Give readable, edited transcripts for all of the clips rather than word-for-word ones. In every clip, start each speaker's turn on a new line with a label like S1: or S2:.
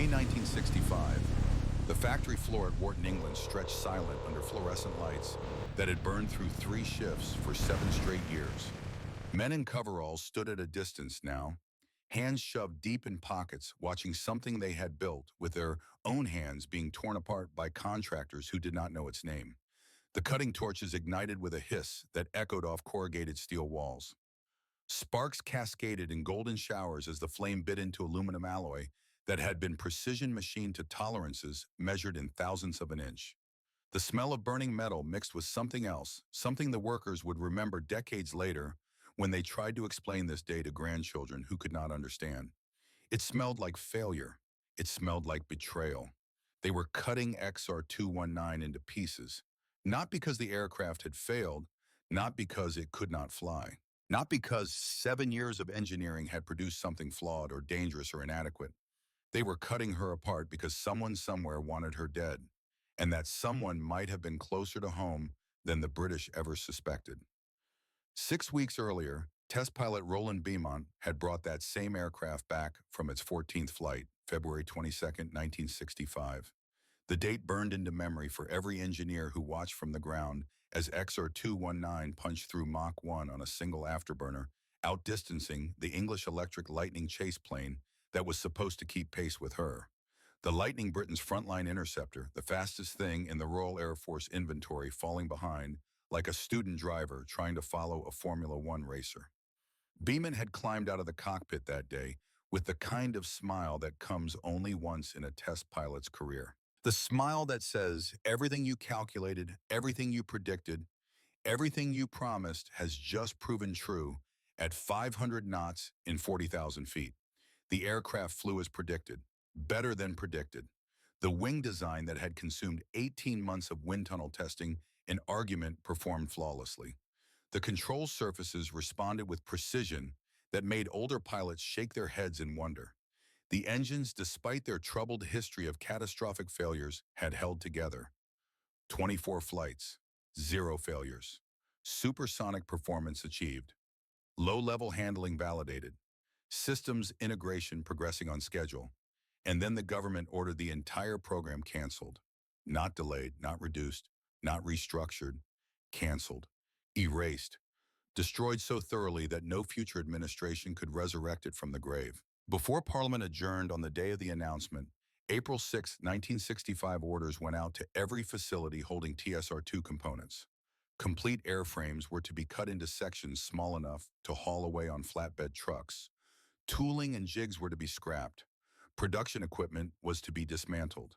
S1: May 1965, the factory floor at Wharton, England stretched silent under fluorescent lights that had burned through 3 shifts for 7 straight years. Men in coveralls stood at a distance now, hands shoved deep in pockets, watching something they had built with their own hands being torn apart by contractors who did not know its name. The cutting torches ignited with a hiss that echoed off corrugated steel walls. Sparks cascaded in golden showers as the flame bit into aluminum alloy that had been precision machined to tolerances measured in thousandths of an inch. The smell of burning metal mixed with something else, something the workers would remember decades later when they tried to explain this day to grandchildren who could not understand. It smelled like failure. It smelled like betrayal. They were cutting XR219 into pieces, not because the aircraft had failed, not because it could not fly, not because 7 years of engineering had produced something flawed or dangerous or inadequate. They were cutting her apart because someone somewhere wanted her dead, and that someone might have been closer to home than the British ever suspected. 6 weeks earlier, test pilot Roland Beaumont had brought that same aircraft back from its 14th flight, February 22, 1965. The date burned into memory for every engineer who watched from the ground as XR219 punched through Mach 1 on a single afterburner, outdistancing the English Electric Lightning chase plane that was supposed to keep pace with her. The Lightning, Britain's frontline interceptor, the fastest thing in the Royal Air Force inventory, falling behind like a student driver trying to follow a Formula One racer. Beeman had climbed out of the cockpit that day with the kind of smile that comes only once in a test pilot's career. The smile that says, everything you calculated, everything you predicted, everything you promised has just proven true at 500 knots in 40,000 feet. The aircraft flew as predicted, better than predicted. The wing design that had consumed 18 months of wind tunnel testing and argument performed flawlessly. The control surfaces responded with precision that made older pilots shake their heads in wonder. The engines, despite their troubled history of catastrophic failures, had held together. 24 flights, 0 failures. Supersonic performance achieved. Low-level handling validated. Systems integration progressing on schedule. And then the government ordered the entire program canceled. Not delayed, not reduced, not restructured. Canceled. Erased. Destroyed so thoroughly that no future administration could resurrect it from the grave. Before Parliament adjourned on the day of the announcement, April 6, 1965 orders went out to every facility holding TSR-2 components. Complete airframes were to be cut into sections small enough to haul away on flatbed trucks. Tooling and jigs were to be scrapped. Production equipment was to be dismantled.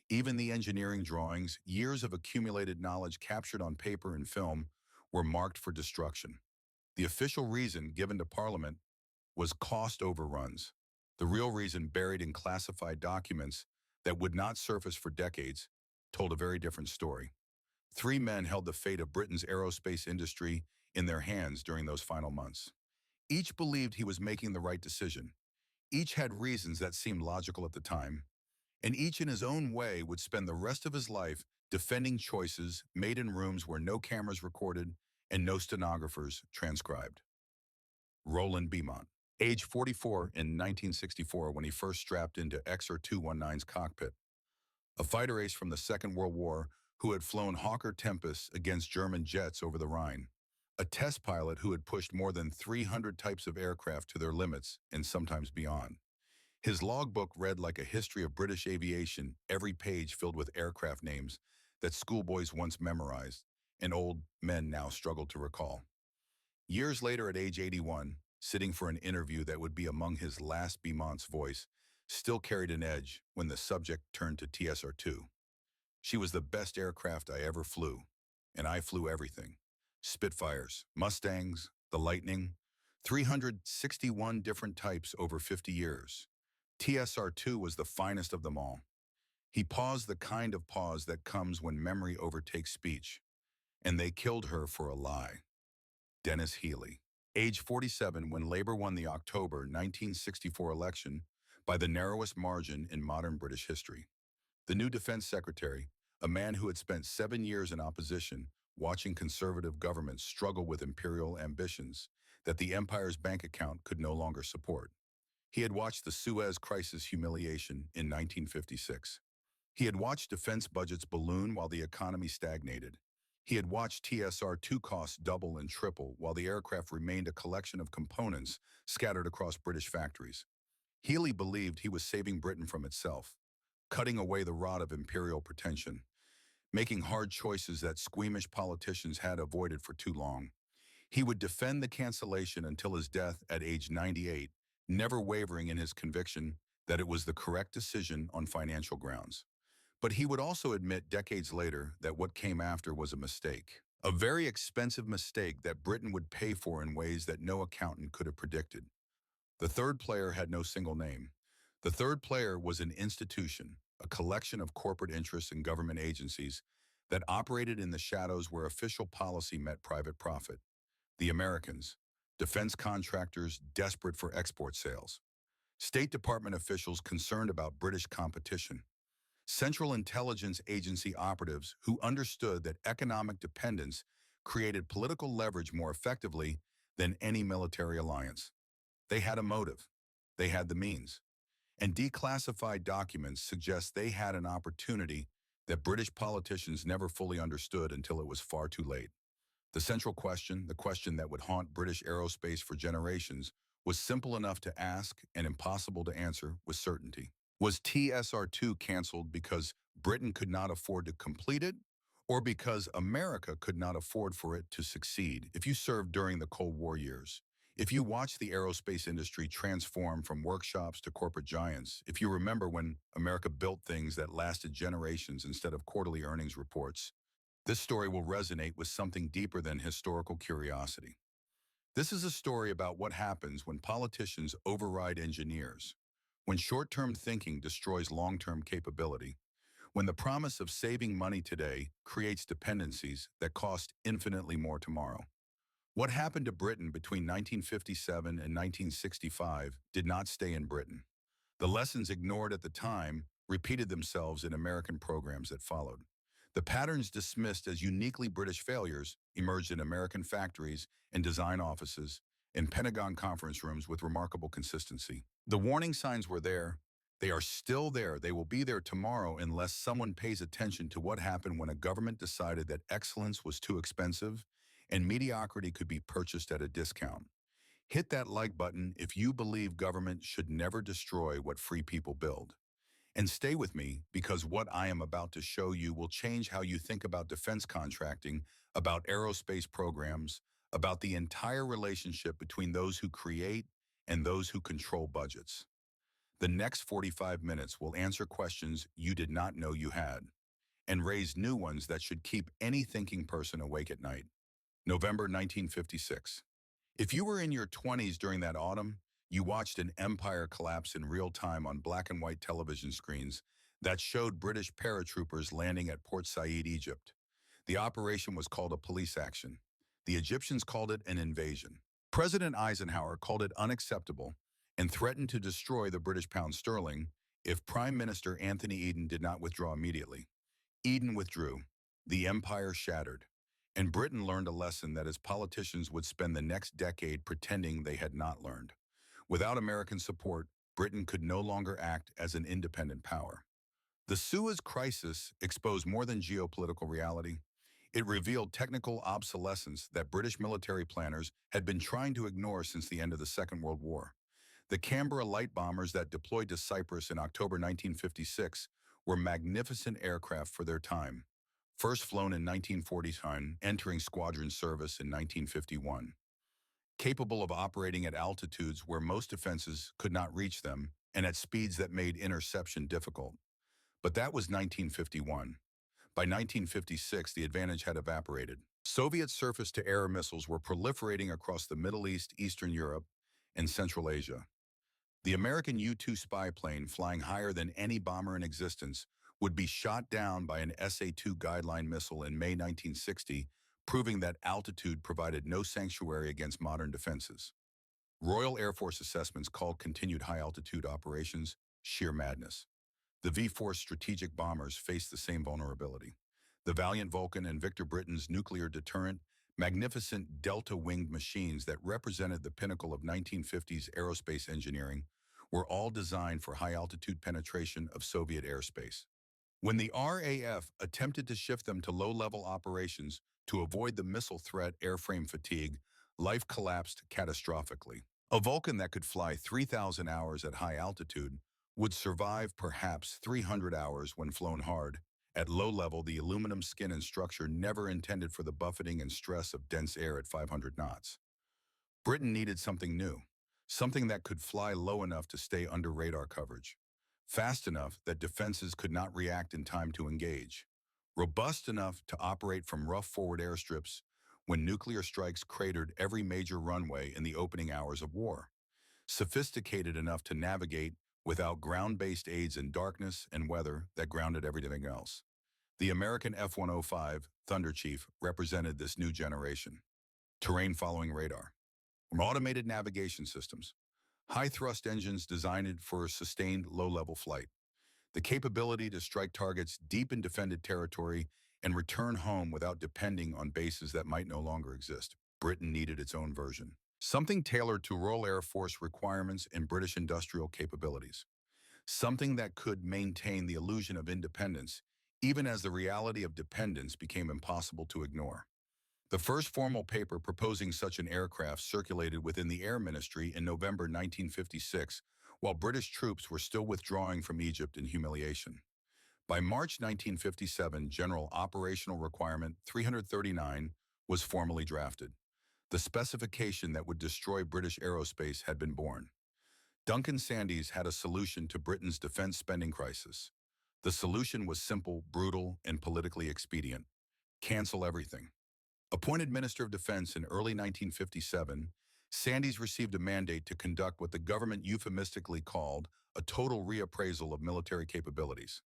S1: Even the engineering drawings, years of accumulated knowledge captured on paper and film, were marked for destruction. The official reason given to Parliament was cost overruns. The real reason, buried in classified documents that would not surface for decades, told a very different story. 3 men held the fate of Britain's aerospace industry in their hands during those final months. Each believed he was making the right decision. Each had reasons that seemed logical at the time, and each in his own way would spend the rest of his life defending choices made in rooms where no cameras recorded and no stenographers transcribed. Roland Beaumont, age 44 in 1964 when he first strapped into XR219's cockpit, a fighter ace from the Second World War who had flown Hawker Tempests against German jets over the Rhine, a test pilot who had pushed more than 300 types of aircraft to their limits and sometimes beyond. His logbook read like a history of British aviation, every page filled with aircraft names that schoolboys once memorized and old men now struggled to recall. Years later, at age 81, sitting for an interview that would be among his last, Beaumont's voice still carried an edge when the subject turned to TSR-2. She was the best aircraft I ever flew, and I flew everything. Spitfires, Mustangs, the Lightning, 361 different types over 50 years. TSR-2 was the finest of them all. He paused the kind of pause that comes when memory overtakes speech. And they killed her for a lie. Dennis Healy, age 47 when Labour won the October 1964 election by the narrowest margin in modern British history. The new Defense Secretary, a man who had spent 7 years in opposition, watching conservative governments struggle with imperial ambitions that the empire's bank account could no longer support. He had watched the Suez Crisis humiliation in 1956. He had watched defense budgets balloon while the economy stagnated. He had watched TSR-2 costs double and triple while the aircraft remained a collection of components scattered across British factories. Healy believed he was saving Britain from itself, cutting away the rod of imperial pretension, making hard choices that squeamish politicians had avoided for too long. He would defend the cancellation until his death at age 98, never wavering in his conviction that it was the correct decision on financial grounds. But he would also admit decades later that what came after was a mistake. A very expensive mistake that Britain would pay for in ways that no accountant could have predicted. The third player had no single name. The third player was an institution, a collection of corporate interests and government agencies that operated in the shadows where official policy met private profit. The Americans, defense contractors desperate for export sales, State Department officials concerned about British competition, Central Intelligence Agency operatives who understood that economic dependence created political leverage more effectively than any military alliance. They had a motive. They had the means. And declassified documents suggest they had an opportunity that British politicians never fully understood until it was far too late. The central question, the question that would haunt British aerospace for generations, was simple enough to ask and impossible to answer with certainty. Was TSR-2 canceled because Britain could not afford to complete it, or because America could not afford for it to succeed? If you served during the Cold War years, if you watched the aerospace industry transform from workshops to corporate giants, if you remember when America built things that lasted generations instead of quarterly earnings reports, this story will resonate with something deeper than historical curiosity. This is a story about what happens when politicians override engineers, when short-term thinking destroys long-term capability, when the promise of saving money today creates dependencies that cost infinitely more tomorrow. What happened to Britain between 1957 and 1965 did not stay in Britain. The lessons ignored at the time repeated themselves in American programs that followed. The patterns dismissed as uniquely British failures emerged in American factories and design offices, in Pentagon conference rooms with remarkable consistency. The warning signs were there. They are still there. They will be there tomorrow unless someone pays attention to what happened when a government decided that excellence was too expensive and mediocrity could be purchased at a discount. Hit that like button if you believe government should never destroy what free people build. And stay with me, because what I am about to show you will change how you think about defense contracting, about aerospace programs, about the entire relationship between those who create and those who control budgets. The next 45 minutes will answer questions you did not know you had, and raise new ones that should keep any thinking person awake at night. November 1956. If you were in your 20s during that autumn, you watched an empire collapse in real time on black and white television screens that showed British paratroopers landing at Port Said, Egypt. The operation was called a police action. The Egyptians called it an invasion. President Eisenhower called it unacceptable and threatened to destroy the British pound sterling if Prime Minister Anthony Eden did not withdraw immediately. Eden withdrew. The empire shattered. And Britain learned a lesson that its politicians would spend the next decade pretending they had not learned. Without American support, Britain could no longer act as an independent power. The Suez Crisis exposed more than geopolitical reality. It revealed technical obsolescence that British military planners had been trying to ignore since the end of the Second World War. The Canberra light bombers that deployed to Cyprus in October 1956 were magnificent aircraft for their time, first flown in 1949, entering squadron service in 1951. Capable of operating at altitudes where most defenses could not reach them and at speeds that made interception difficult. But that was 1951. By 1956, the advantage had evaporated. Soviet surface-to-air missiles were proliferating across the Middle East, Eastern Europe, and Central Asia. The American U-2 spy plane, flying higher than any bomber in existence, would be shot down by an SA-2 guideline missile in May 1960, proving that altitude provided no sanctuary against modern defenses. Royal Air Force assessments called continued high-altitude operations sheer madness. The V-4 strategic bombers faced the same vulnerability. The Valiant Vulcan and Victor Britain's nuclear deterrent, magnificent delta-winged machines that represented the pinnacle of 1950s aerospace engineering, were all designed for high-altitude penetration of Soviet airspace. When the RAF attempted to shift them to low-level operations to avoid the missile threat airframe fatigue, life collapsed catastrophically. A Vulcan that could fly 3,000 hours at high altitude would survive perhaps 300 hours when flown hard. At low level, the aluminum skin and structure never intended for the buffeting and stress of dense air at 500 knots. Britain needed something new, something that could fly low enough to stay under radar coverage, fast enough that defenses could not react in time to engage, robust enough to operate from rough forward airstrips when nuclear strikes cratered every major runway in the opening hours of war, sophisticated enough to navigate without ground-based aids in darkness and weather that grounded everything else. The American F-105 Thunder Chief represented this new generation. Terrain-following radar. From automated navigation systems, high-thrust engines designed for sustained low-level flight, the capability to strike targets deep in defended territory and return home without depending on bases that might no longer exist. Britain needed its own version. Something tailored to Royal Air Force requirements and British industrial capabilities. Something that could maintain the illusion of independence, even as the reality of dependence became impossible to ignore. The first formal paper proposing such an aircraft circulated within the Air Ministry in November 1956, while British troops were still withdrawing from Egypt in humiliation. By March 1957, General Operational Requirement 339 was formally drafted. The specification that would destroy British aerospace had been born. Duncan Sandys had a solution to Britain's defense spending crisis. The solution was simple, brutal, and politically expedient. Cancel everything. Appointed Minister of Defense in early 1957, Sandys received a mandate to conduct what the government euphemistically called a total reappraisal of military capabilities.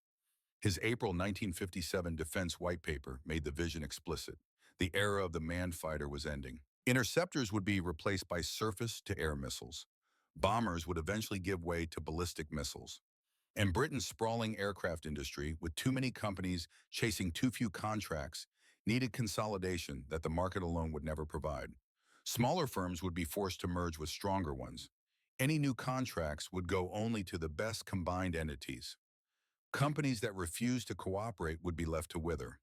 S1: His April 1957 Defense White Paper made the vision explicit. The era of the manned fighter was ending. Interceptors would be replaced by surface-to-air missiles. Bombers would eventually give way to ballistic missiles. And Britain's sprawling aircraft industry, with too many companies chasing too few contracts, needed consolidation that the market alone would never provide. Smaller firms would be forced to merge with stronger ones. Any new contracts would go only to the best combined entities. Companies that refused to cooperate would be left to wither.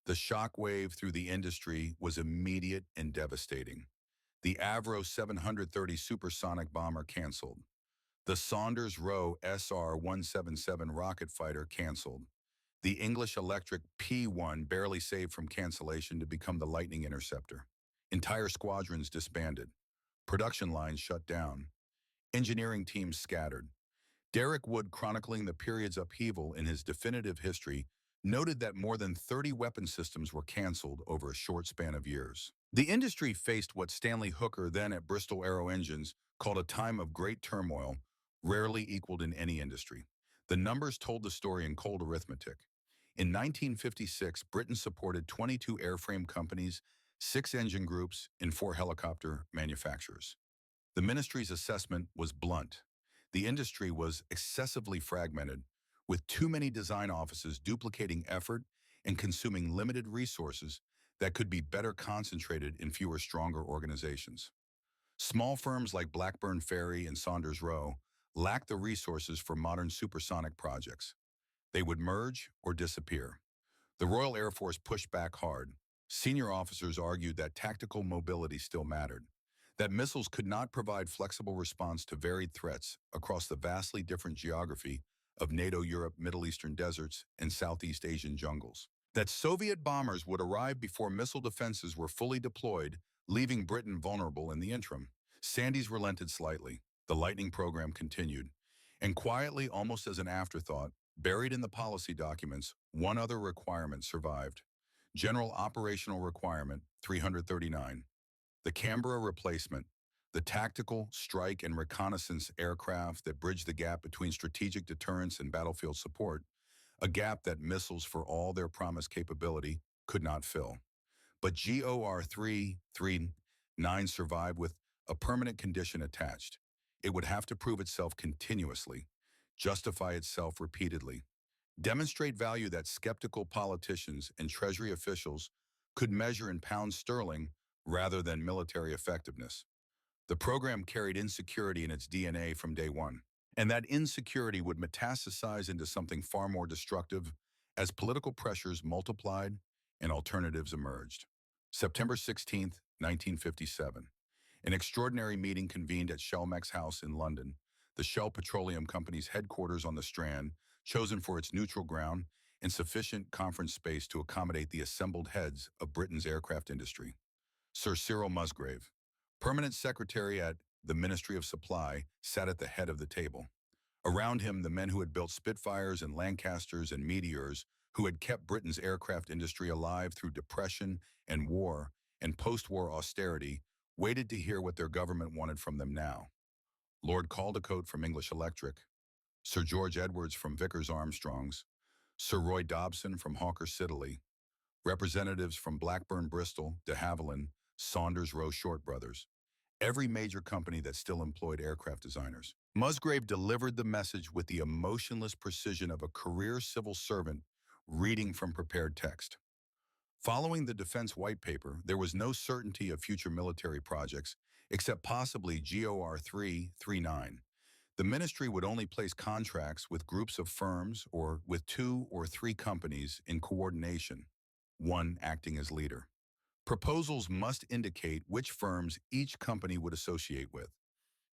S1: The shockwave through the industry was immediate and devastating. The Avro 730 supersonic bomber canceled. The Saunders-Roe SR-177 rocket fighter canceled. The English Electric P-1 barely saved from cancellation to become the Lightning Interceptor. Entire squadrons disbanded. Production lines shut down. Engineering teams scattered. Derek Wood, chronicling the period's upheaval in his definitive history, noted that more than 30 weapon systems were canceled over a short span of years. The industry faced what Stanley Hooker, then at Bristol Aero Engines, called a time of great turmoil, rarely equaled in any industry. The numbers told the story in cold arithmetic. In 1956, Britain supported 22 airframe companies, 6 engine groups, and 4 helicopter manufacturers. The ministry's assessment was blunt. The industry was excessively fragmented, with too many design offices duplicating effort and consuming limited resources that could be better concentrated in fewer, stronger organizations. Small firms like Blackburn Ferry and Saunders-Roe lacked the resources for modern supersonic projects. They would merge or disappear. The Royal Air Force pushed back hard. Senior officers argued that tactical mobility still mattered, that missiles could not provide flexible response to varied threats across the vastly different geography of NATO Europe, Middle Eastern deserts, and Southeast Asian jungles. That Soviet bombers would arrive before missile defenses were fully deployed, leaving Britain vulnerable in the interim. Sandys relented slightly. The Lightning program continued. And quietly, almost as an afterthought, buried in the policy documents, one other requirement survived. General Operational Requirement 339. The Canberra replacement, the tactical, strike, and reconnaissance aircraft that bridged the gap between strategic deterrence and battlefield support, a gap that missiles, for all their promised capability, could not fill. But GOR 339 survived with a permanent condition attached. It would have to prove itself continuously, justify itself repeatedly, demonstrate value that skeptical politicians and Treasury officials could measure in pounds sterling rather than military effectiveness. The program carried insecurity in its DNA from day one. And that insecurity would metastasize into something far more destructive as political pressures multiplied and alternatives emerged. September 16th, 1957. An extraordinary meeting convened at Shellmec's house in London, the Shell Petroleum Company's headquarters on the Strand, chosen for its neutral ground and sufficient conference space to accommodate the assembled heads of Britain's aircraft industry. Sir Cyril Musgrave, permanent secretary at the Ministry of Supply, sat at the head of the table. Around him, the men who had built Spitfires and Lancasters and Meteors, who had kept Britain's aircraft industry alive through depression and war and post-war austerity, waited to hear what their government wanted from them now. Lord Caldecote from English Electric, Sir George Edwards from Vickers Armstrongs, Sir Roy Dobson from Hawker Siddeley, representatives from Blackburn Bristol, de Havilland, Saunders Rowe Short Brothers, every major company that still employed aircraft designers. Musgrave delivered the message with the emotionless precision of a career civil servant reading from prepared text. Following the Defense White Paper, there was no certainty of future military projects, except possibly GOR 339. The ministry would only place contracts with groups of firms or with 2 or 3 companies in coordination, one acting as leader. Proposals must indicate which firms each company would associate with.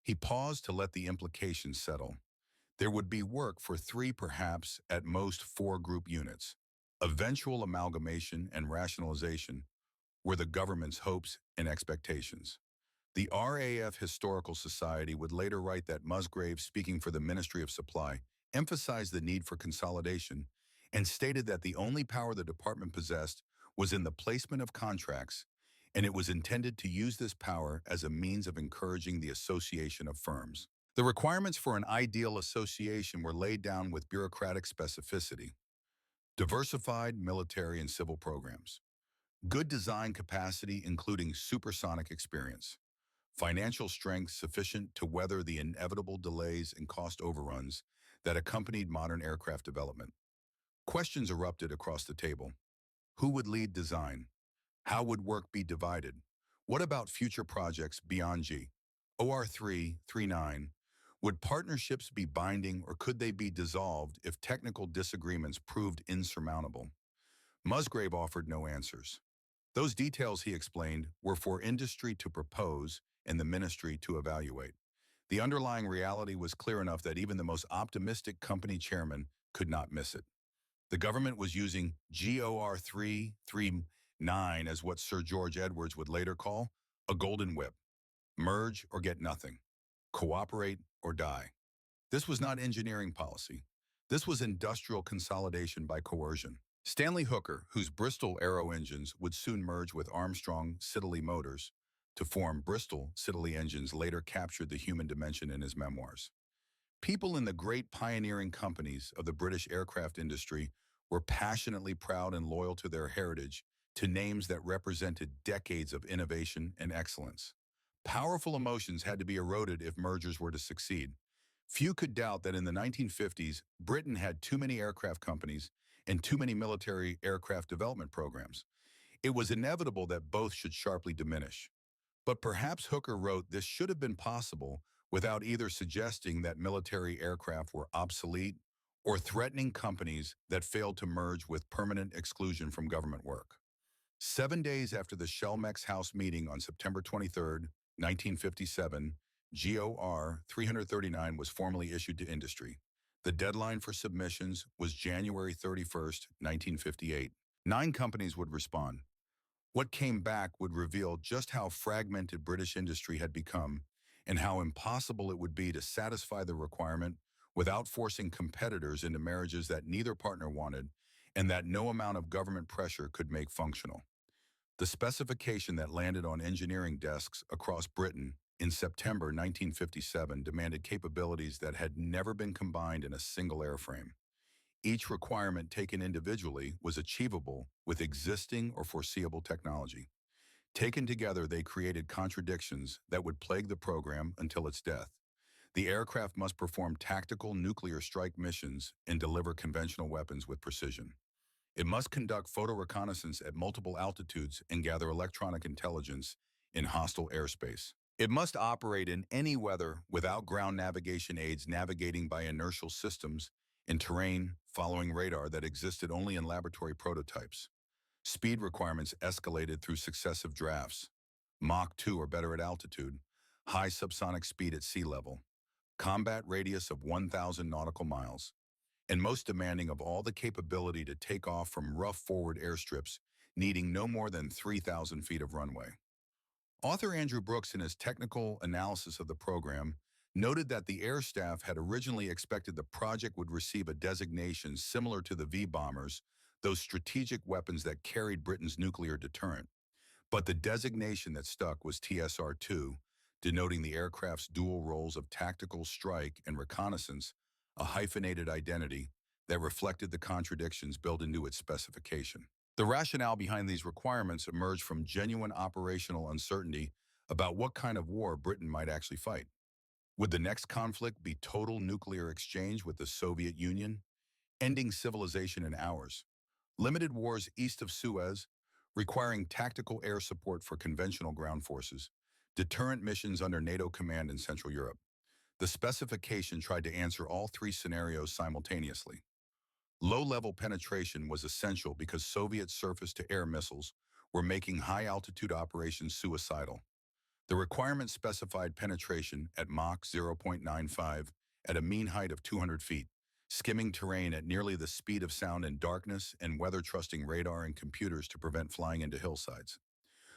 S1: He paused to let the implications settle. There would be work for 3, perhaps at most 4 group units. Eventual amalgamation and rationalization were the government's hopes and expectations. The RAF Historical Society would later write that Musgrave, speaking for the Ministry of Supply, emphasized the need for consolidation and stated that the only power the department possessed was in the placement of contracts, and it was intended to use this power as a means of encouraging the association of firms. The requirements for an ideal association were laid down with bureaucratic specificity. Diversified military and civil programs. Good design capacity, including supersonic experience. Financial strength sufficient to weather the inevitable delays and cost overruns that accompanied modern aircraft development. Questions erupted across the table. Who would lead design? How would work be divided? What about future projects beyond GOR 339? Would partnerships be binding, or could they be dissolved if technical disagreements proved insurmountable? Musgrave offered no answers. Those details, he explained, were for industry to propose and the ministry to evaluate. The underlying reality was clear enough that even the most optimistic company chairman could not miss it. The government was using GOR 339 as what Sir George Edwards would later call a golden whip. Merge or get nothing. Cooperate or die. This was not engineering policy. This was industrial consolidation by coercion. Stanley Hooker, whose Bristol Aero engines would soon merge with Armstrong Siddeley Motors to form Bristol Siddeley Engines, later captured the human dimension in his memoirs. People in the great pioneering companies of the British aircraft industry were passionately proud and loyal to their heritage, to names that represented decades of innovation and excellence. Powerful emotions had to be eroded if mergers were to succeed. Few could doubt that in the 1950s, Britain had too many aircraft companies and too many military aircraft development programs. It was inevitable that both should sharply diminish. But perhaps Hooker wrote this should have been possible without either suggesting that military aircraft were obsolete or threatening companies that failed to merge with permanent exclusion from government work. 7 days after the Shellmec's House meeting on September 23, 1957, GOR 339 was formally issued to industry. The deadline for submissions was January 31, 1958. 9 companies would respond. What came back would reveal just how fragmented British industry had become and how impossible it would be to satisfy the requirement without forcing competitors into marriages that neither partner wanted and that no amount of government pressure could make functional. The specification that landed on engineering desks across Britain in September 1957 demanded capabilities that had never been combined in a single airframe. Each requirement taken individually was achievable with existing or foreseeable technology. Taken together, they created contradictions that would plague the program until its death. The aircraft must perform tactical nuclear strike missions and deliver conventional weapons with precision. It must conduct photo reconnaissance at multiple altitudes and gather electronic intelligence in hostile airspace. It must operate in any weather without ground navigation aids navigating by inertial systems in terrain following radar that existed only in laboratory prototypes. Speed requirements escalated through successive drafts. Mach 2 or better at altitude, high subsonic speed at sea level, combat radius of 1,000 nautical miles, and most demanding of all the capability to take off from rough forward airstrips needing no more than 3,000 feet of runway. Author Andrew Brooks, in his technical analysis of the program, noted that the air staff had originally expected the project would receive a designation similar to the V-bombers, those strategic weapons that carried Britain's nuclear deterrent. But the designation that stuck was TSR-2, denoting the aircraft's dual roles of tactical strike and reconnaissance, a hyphenated identity that reflected the contradictions built into its specification. The rationale behind these requirements emerged from genuine operational uncertainty about what kind of war Britain might actually fight. Would the next conflict be total nuclear exchange with the Soviet Union, ending civilization in hours? Limited wars east of Suez, requiring tactical air support for conventional ground forces, deterrent missions under NATO command in Central Europe. The specification tried to answer all three scenarios simultaneously. Low-level penetration was essential because Soviet surface-to-air missiles were making high-altitude operations suicidal. The requirement specified penetration at Mach 0.95 at a mean height of 200 feet, skimming terrain at nearly the speed of sound in darkness and weather-trusting radar and computers to prevent flying into hillsides.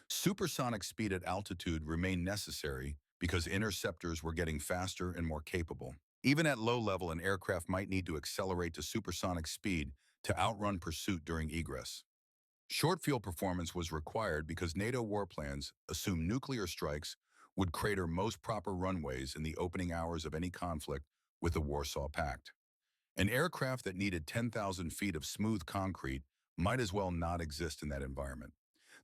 S1: Supersonic speed at altitude remained necessary because interceptors were getting faster and more capable. Even at low level, an aircraft might need to accelerate to supersonic speed to outrun pursuit during egress. Short field performance was required because NATO warplanes assumed nuclear strikes would crater most proper runways in the opening hours of any conflict with the Warsaw Pact. An aircraft that needed 10,000 feet of smooth concrete might as well not exist in that environment.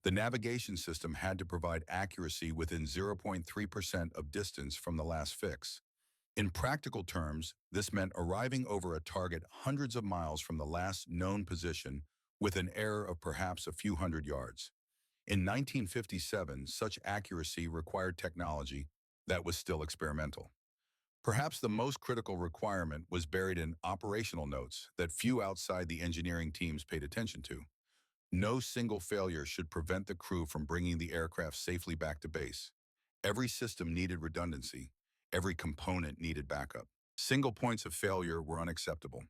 S1: The navigation system had to provide accuracy within 0.3% of distance from the last fix. In practical terms, this meant arriving over a target hundreds of miles from the last known position with an error of perhaps a few hundred yards. In 1957, such accuracy required technology that was still experimental. Perhaps the most critical requirement was buried in operational notes that few outside the engineering teams paid attention to. No single failure should prevent the crew from bringing the aircraft safely back to base. Every system needed redundancy. Every component needed backup. Single points of failure were unacceptable.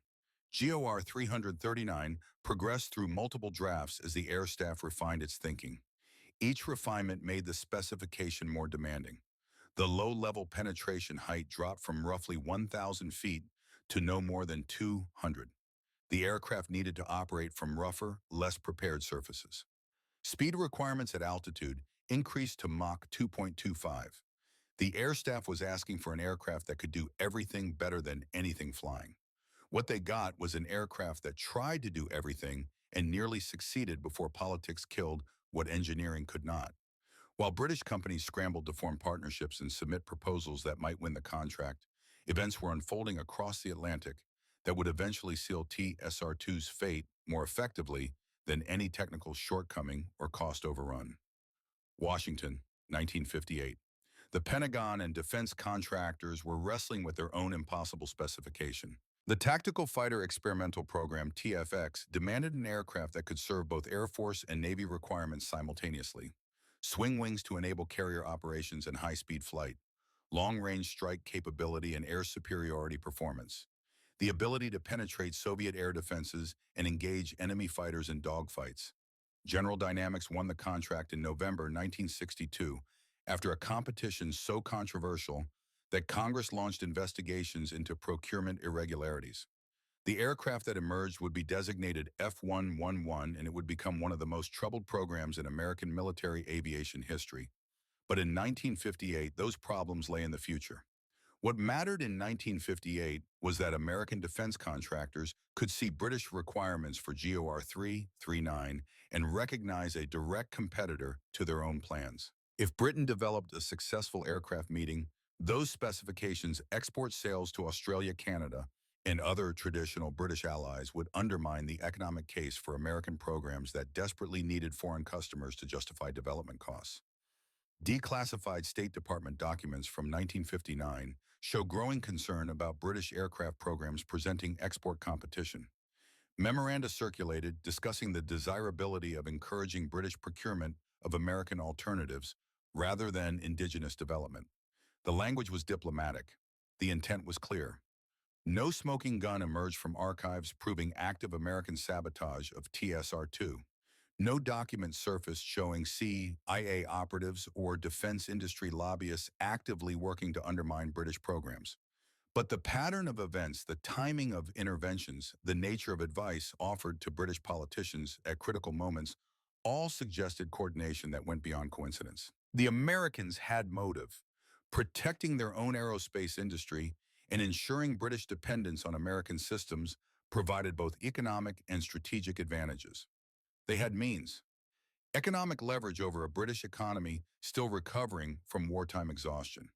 S1: GOR 339 progressed through multiple drafts as the air staff refined its thinking. Each refinement made the specification more demanding. The low-level penetration height dropped from roughly 1,000 feet to no more than 200. The aircraft needed to operate from rougher, less prepared surfaces. Speed requirements at altitude increased to Mach 2.25. The air staff was asking for an aircraft that could do everything better than anything flying. What they got was an aircraft that tried to do everything and nearly succeeded before politics killed what engineering could not. While British companies scrambled to form partnerships and submit proposals that might win the contract, events were unfolding across the Atlantic that would eventually seal TSR-2's fate more effectively than any technical shortcoming or cost overrun. Washington, 1958. The Pentagon and defense contractors were wrestling with their own impossible specification. The Tactical Fighter Experimental Program, TFX, demanded an aircraft that could serve both Air Force and Navy requirements simultaneously. Swing wings to enable carrier operations and high-speed flight, long-range strike capability and air superiority performance, the ability to penetrate Soviet air defenses and engage enemy fighters in dogfights. General Dynamics won the contract in November 1962 after a competition so controversial that Congress launched investigations into procurement irregularities. The aircraft that emerged would be designated F-111 and it would become one of the most troubled programs in American military aviation history. But in 1958, those problems lay in the future. What mattered in 1958 was that American defense contractors could see British requirements for GOR 339 and recognize a direct competitor to their own plans. If Britain developed a successful aircraft meeting, those specifications export sales to Australia, Canada, and other traditional British allies would undermine the economic case for American programs that desperately needed foreign customers to justify development costs. Declassified State Department documents from 1959 show growing concern about British aircraft programs presenting export competition. Memoranda circulated discussing the desirability of encouraging British procurement of American alternatives rather than indigenous development. The language was diplomatic. The intent was clear. No smoking gun emerged from archives proving active American sabotage of TSR-2. No document surfaced showing CIA operatives or defense industry lobbyists actively working to undermine British programs. But the pattern of events, the timing of interventions, the nature of advice offered to British politicians at critical moments all suggested coordination that went beyond coincidence. The Americans had motive, protecting their own aerospace industry and ensuring British dependence on American systems provided both economic and strategic advantages. They had means. Economic leverage over a British economy still recovering from wartime exhaustion.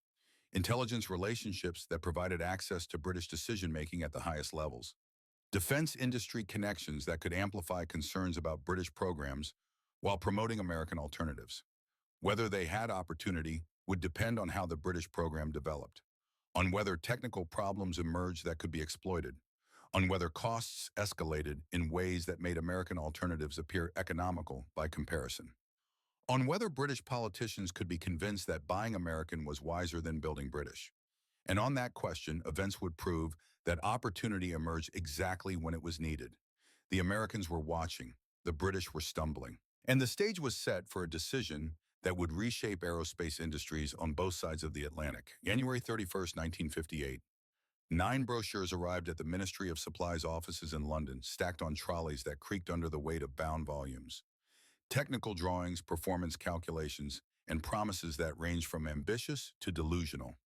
S1: Intelligence relationships that provided access to British decision-making at the highest levels. Defense industry connections that could amplify concerns about British programs while promoting American alternatives. Whether they had opportunity would depend on how the British program developed, on whether technical problems emerged that could be exploited, on whether costs escalated in ways that made American alternatives appear economical by comparison, on whether British politicians could be convinced that buying American was wiser than building British. And on that question, events would prove that opportunity emerged exactly when it was needed. The Americans were watching, the British were stumbling. And the stage was set for a decision that would reshape aerospace industries on both sides of the Atlantic. January 31st, 1958. 9 brochures arrived at the Ministry of Supply's offices in London, stacked on trolleys that creaked under the weight of bound volumes. Technical drawings, performance calculations, and promises that ranged from ambitious to delusional.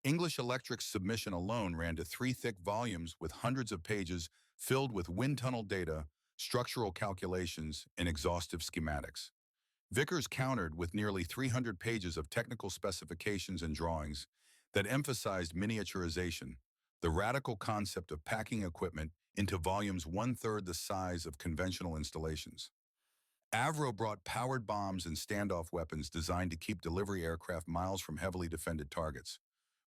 S1: English Electric's submission alone ran to 3 thick volumes with hundreds of pages filled with wind tunnel data, structural calculations, and exhaustive schematics. Vickers countered with nearly 300 pages of technical specifications and drawings that emphasized miniaturization, the radical concept of packing equipment into volumes 1/3 the size of conventional installations. Avro brought powered bombs and standoff weapons designed to keep delivery aircraft miles from heavily defended targets.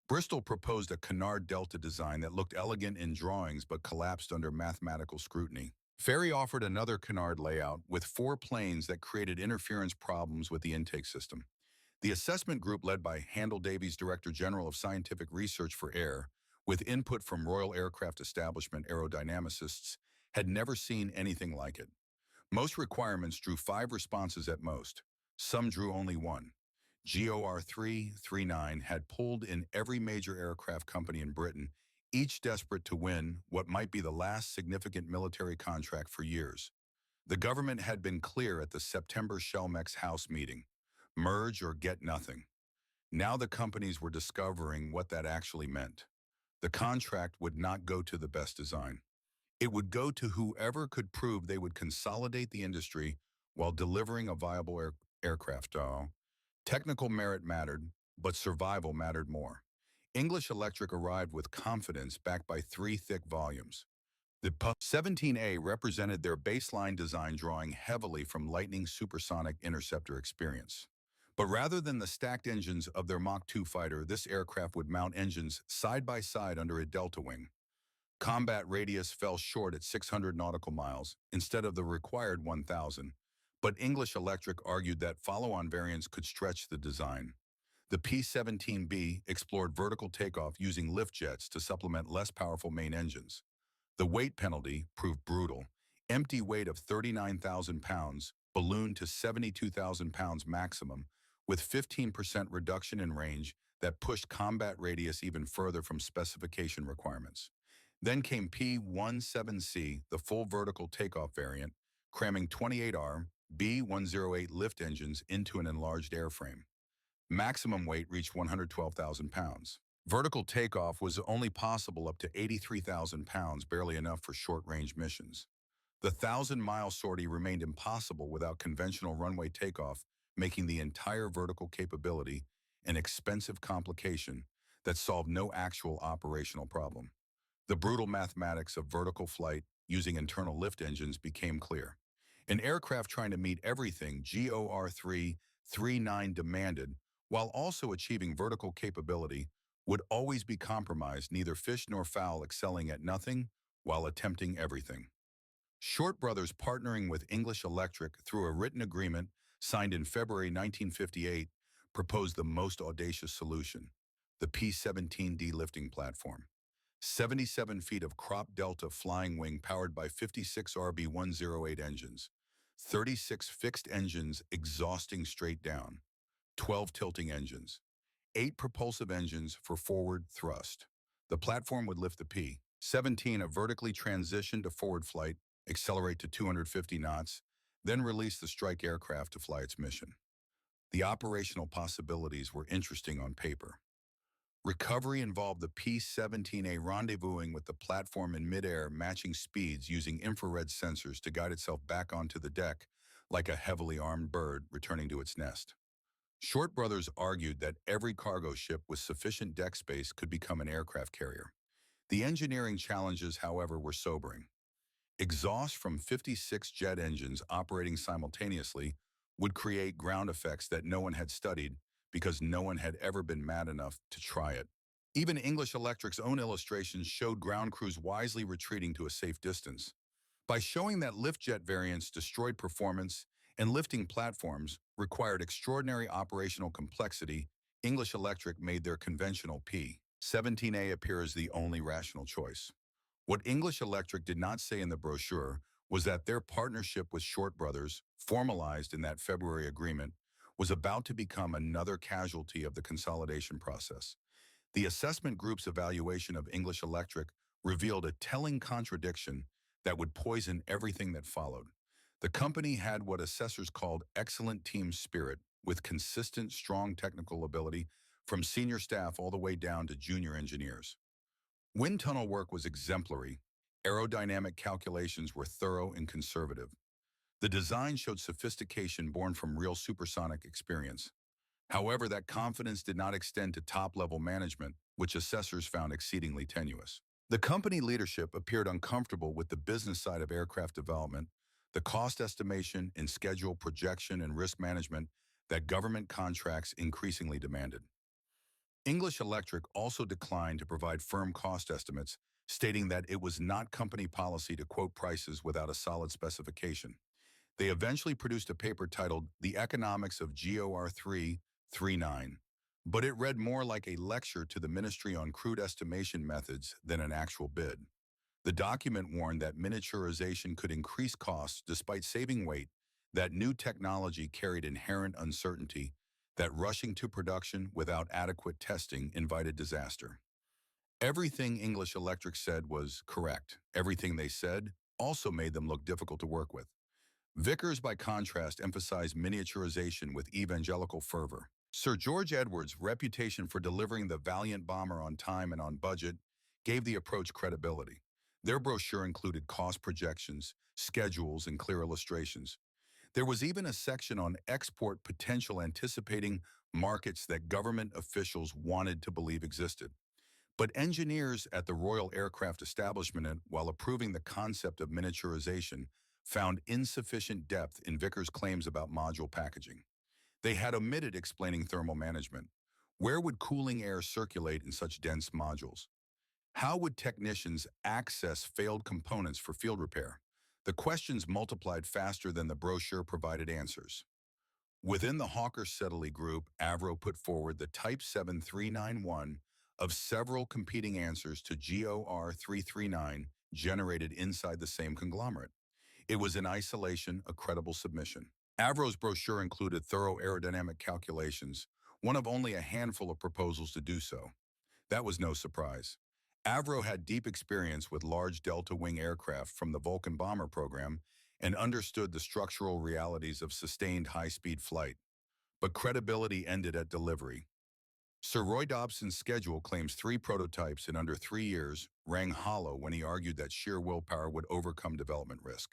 S1: Bristol proposed a canard delta design that looked elegant in drawings but collapsed under mathematical scrutiny. Fairey offered another canard layout with 4 planes that created interference problems with the intake system. The assessment group led by Handel Davies, Director General of Scientific Research for Air, with input from Royal Aircraft Establishment aerodynamicists, had never seen anything like it. Most requirements drew 5 responses at most. Some drew only 1. GOR 339 had pulled in every major aircraft company in Britain, each desperate to win what might be the last significant military contract for years. The government had been clear at the September Shellmex House meeting. Merge or get nothing. Now the companies were discovering what that actually meant. The contract would not go to the best design. It would go to whoever could prove they would consolidate the industry while delivering a viable aircraft. Technical merit mattered, but survival mattered more. English Electric arrived with confidence backed by 3 thick volumes. The P-17A represented their baseline design, drawing heavily from Lightning's supersonic interceptor experience. But rather than the stacked engines of their Mach 2 fighter, this aircraft would mount engines side by side under a delta wing. Combat radius fell short at 600 nautical miles instead of the required 1,000, but English Electric argued that follow-on variants could stretch the design. The P-17B explored vertical takeoff using lift jets to supplement less powerful main engines. The weight penalty proved brutal. Empty weight of 39,000 pounds ballooned to 72,000 pounds maximum, with 15% reduction in range that pushed combat radius even further from specification requirements. Then came P-17C, the full vertical takeoff variant, cramming 28R B-108 lift engines into an enlarged airframe. Maximum weight reached 112,000 pounds. Vertical takeoff was only possible up to 83,000 pounds, barely enough for short-range missions. The 1,000-mile sortie remained impossible without conventional runway takeoff, making the entire vertical capability an expensive complication that solved no actual operational problem. The brutal mathematics of vertical flight using internal lift engines became clear. An aircraft trying to meet everything GOR 3 39 demanded, while also achieving vertical capability, would always be compromised, neither fish nor fowl excelling at nothing while attempting everything. Short Brothers, partnering with English Electric through a written agreement signed in February 1958, proposed the most audacious solution, the P-17D lifting platform. 77 feet of crop delta flying wing powered by 56 RB-108 engines, 36 fixed engines exhausting straight down, 12 tilting engines, 8 propulsive engines for forward thrust. The platform would lift the P-17, a vertically transition to forward flight, accelerate to 250 knots, then release the strike aircraft to fly its mission. The operational possibilities were interesting on paper. Recovery involved the P-17A rendezvousing with the platform in midair, matching speeds using infrared sensors to guide itself back onto the deck like a heavily armed bird returning to its nest. Short Brothers argued that every cargo ship with sufficient deck space could become an aircraft carrier. The engineering challenges, however, were sobering. Exhaust from 56 jet engines operating simultaneously would create ground effects that no one had studied because no one had ever been mad enough to try it. Even English Electric's own illustrations showed ground crews wisely retreating to a safe distance. By showing that lift jet variants destroyed performance and lifting platforms required extraordinary operational complexity, English Electric made their conventional P-17A appear as the only rational choice. What English Electric did not say in the brochure was that their partnership with Short Brothers, formalized in that February agreement, was about to become another casualty of the consolidation process. The assessment group's evaluation of English Electric revealed a telling contradiction that would poison everything that followed. The company had what assessors called excellent team spirit, with consistent, strong technical ability from senior staff all the way down to junior engineers. Wind tunnel work was exemplary. Aerodynamic calculations were thorough and conservative. The design showed sophistication born from real supersonic experience. However, that confidence did not extend to top-level management, which assessors found exceedingly tenuous. The company leadership appeared uncomfortable with the business side of aircraft development, the cost estimation and schedule projection and risk management that government contracts increasingly demanded. English Electric also declined to provide firm cost estimates, stating that it was not company policy to quote prices without a solid specification. They eventually produced a paper titled The Economics of GOR 339, but it read more like a lecture to the Ministry on crude estimation methods than an actual bid. The document warned that miniaturization could increase costs despite saving weight, that new technology carried inherent uncertainty, that rushing to production without adequate testing invited disaster. Everything English Electric said was correct. Everything they said also made them look difficult to work with. Vickers, by contrast, emphasized miniaturization with evangelical fervor. Sir George Edwards' reputation for delivering the Valiant bomber on time and on budget gave the approach credibility. Their brochure included cost projections, schedules, and clear illustrations. There was even a section on export potential, anticipating markets that government officials wanted to believe existed. But engineers at the Royal Aircraft Establishment, while approving the concept of miniaturization, found insufficient depth in Vickers' claims about module packaging. They had omitted explaining thermal management. Where would cooling air circulate in such dense modules? How would technicians access failed components for field repair? The questions multiplied faster than the brochure provided answers. Within the Hawker-Siddeley group, Avro put forward the Type 7391 of several competing answers to GOR 339 generated inside the same conglomerate. It was in isolation a credible submission. Avro's brochure included thorough aerodynamic calculations, one of only a handful of proposals to do so. That was no surprise. Avro had deep experience with large delta-wing aircraft from the Vulcan bomber program and understood the structural realities of sustained high-speed flight. But credibility ended at delivery. Sir Roy Dobson's schedule claims 3 prototypes in under 3 years rang hollow when he argued that sheer willpower would overcome development risk.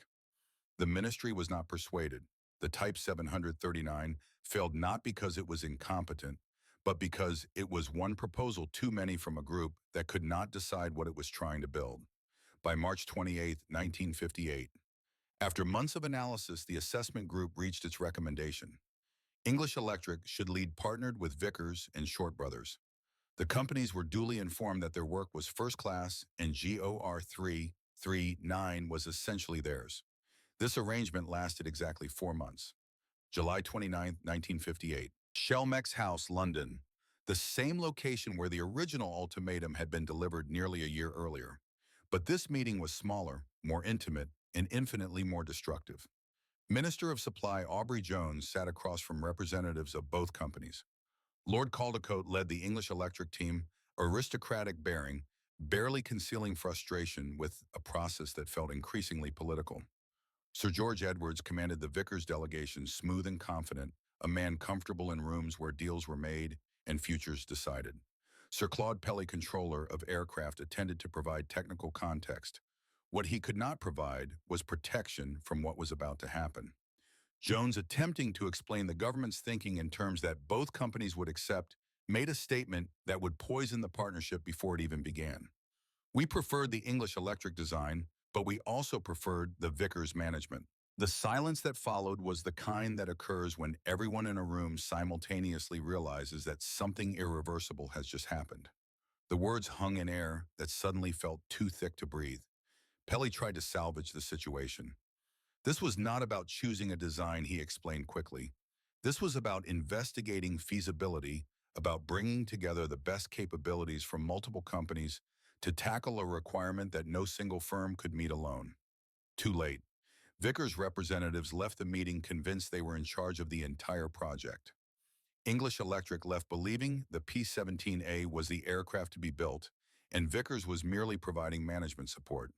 S1: The ministry was not persuaded. The Type 739 failed not because it was incompetent, but because it was one proposal too many from a group that could not decide what it was trying to build. By March 28, 1958, after months of analysis, the assessment group reached its recommendation. English Electric should lead partnered with Vickers and Short Brothers. The companies were duly informed that their work was first class and GOR 339 was essentially theirs. This arrangement lasted exactly 4 months. July 29, 1958. Shelmex House, London. The same location where the original ultimatum had been delivered nearly a year earlier. But this meeting was smaller, more intimate, and infinitely more destructive. Minister of Supply Aubrey Jones sat across from representatives of both companies. Lord Caldecote led the English Electric team, aristocratic bearing, barely concealing frustration with a process that felt increasingly political. Sir George Edwards commanded the Vickers delegation, smooth and confident, a man comfortable in rooms where deals were made and futures decided. Sir Claude Pelly, controller of aircraft, attended to provide technical context. What he could not provide was protection from what was about to happen. Jones, attempting to explain the government's thinking in terms that both companies would accept, made a statement that would poison the partnership before it even began. We preferred the English Electric design, but we also preferred the Vickers management. The silence that followed was the kind that occurs when everyone in a room simultaneously realizes that something irreversible has just happened. The words hung in air that suddenly felt too thick to breathe. Pelly tried to salvage the situation. This was not about choosing a design, he explained quickly. This was about investigating feasibility, about bringing together the best capabilities from multiple companies to tackle a requirement that no single firm could meet alone. Too late. Vickers representatives left the meeting convinced they were in charge of the entire project. English Electric left believing the P-17A was the aircraft to be built, and Vickers was merely providing management support.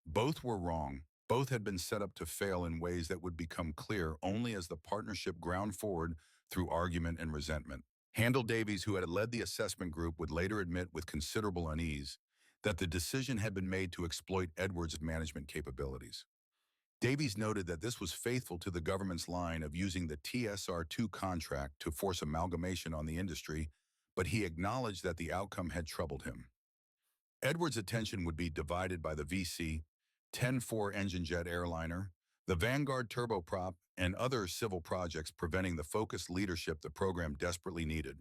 S1: Both were wrong. Both had been set up to fail in ways that would become clear only as the partnership ground forward through argument and resentment. Handel Davies, who had led the assessment group, would later admit with considerable unease that the decision had been made to exploit Edwards' management capabilities. Davies noted that this was faithful to the government's line of using the TSR-2 contract to force amalgamation on the industry, but he acknowledged that the outcome had troubled him. Edwards' attention would be divided by the VC-10-4 engine jet airliner, the Vanguard turboprop, and other civil projects, preventing the focused leadership the program desperately needed.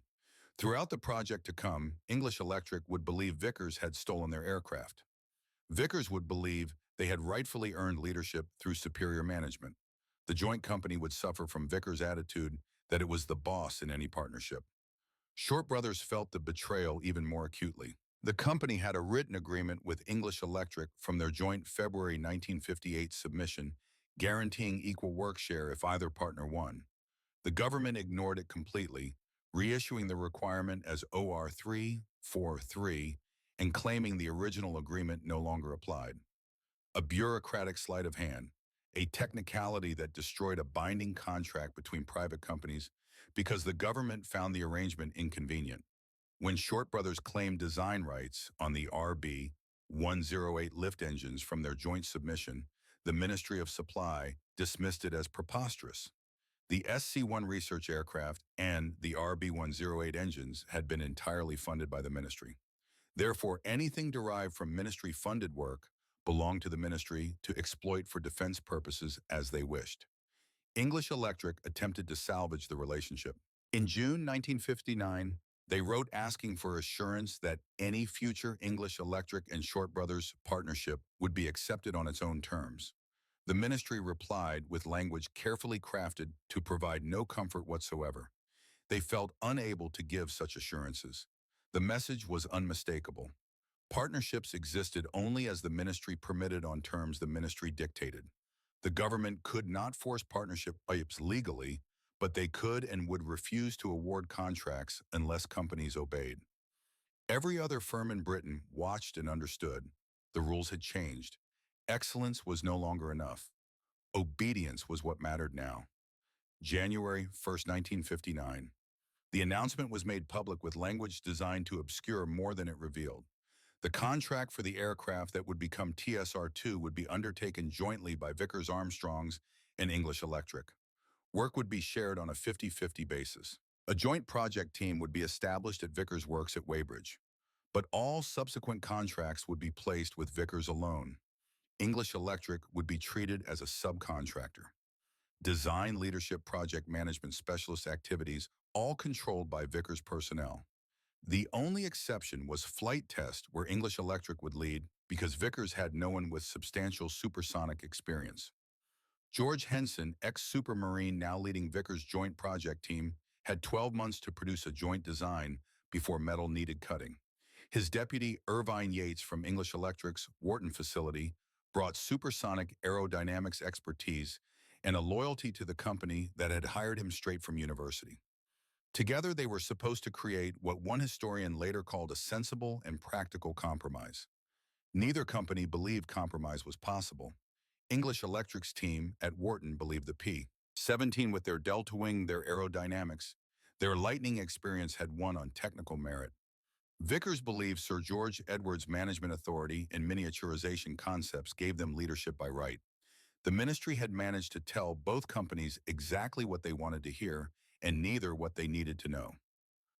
S1: Throughout the project to come, English Electric would believe Vickers had stolen their aircraft. Vickers would believe they had rightfully earned leadership through superior management. The joint company would suffer from Vickers' attitude that it was the boss in any partnership. Short Brothers felt the betrayal even more acutely. The company had a written agreement with English Electric from their joint February 1958 submission, guaranteeing equal work share if either partner won. The government ignored it completely, reissuing the requirement as OR 343 and claiming the original agreement no longer applied. A bureaucratic sleight of hand, a technicality that destroyed a binding contract between private companies because the government found the arrangement inconvenient. When Short Brothers claimed design rights on the RB-108 lift engines from their joint submission, the Ministry of Supply dismissed it as preposterous. The SC-1 research aircraft and the RB-108 engines had been entirely funded by the ministry. Therefore, anything derived from ministry-funded work belonged to the ministry to exploit for defense purposes as they wished. English Electric attempted to salvage the relationship. In June 1959, they wrote asking for assurance that any future English Electric and Short Brothers partnership would be accepted on its own terms. The ministry replied with language carefully crafted to provide no comfort whatsoever. They felt unable to give such assurances. The message was unmistakable. Partnerships existed only as the ministry permitted on terms the ministry dictated. The government could not force partnerships legally, but they could and would refuse to award contracts unless companies obeyed. Every other firm in Britain watched and understood. The rules had changed. Excellence was no longer enough. Obedience was what mattered now. January 1st, 1959. The announcement was made public with language designed to obscure more than it revealed. The contract for the aircraft that would become TSR-2 would be undertaken jointly by Vickers Armstrongs and English Electric. Work would be shared on a 50-50 basis. A joint project team would be established at Vickers Works at Weybridge. But all subsequent contracts would be placed with Vickers alone. English Electric would be treated as a subcontractor. design, leadership, project management, specialist activities, all controlled by Vickers personnel. The only exception was flight test, where English Electric would lead because Vickers had no one with substantial supersonic experience. George Henson, ex-Supermarine now leading Vickers' joint project team, had 12 months to produce a joint design before metal needed cutting. His deputy, Irvine Yates from English Electric's Wharton facility, brought supersonic aerodynamics expertise and a loyalty to the company that had hired him straight from university. Together, they were supposed to create what one historian later called a sensible and practical compromise. Neither company believed compromise was possible. English Electric's team at Wharton believed the P-17 with their delta wing, their aerodynamics, their lightning experience had won on technical merit. Vickers believed Sir George Edwards' management authority and miniaturization concepts gave them leadership by right. The ministry had managed to tell both companies exactly what they wanted to hear and neither what they needed to know.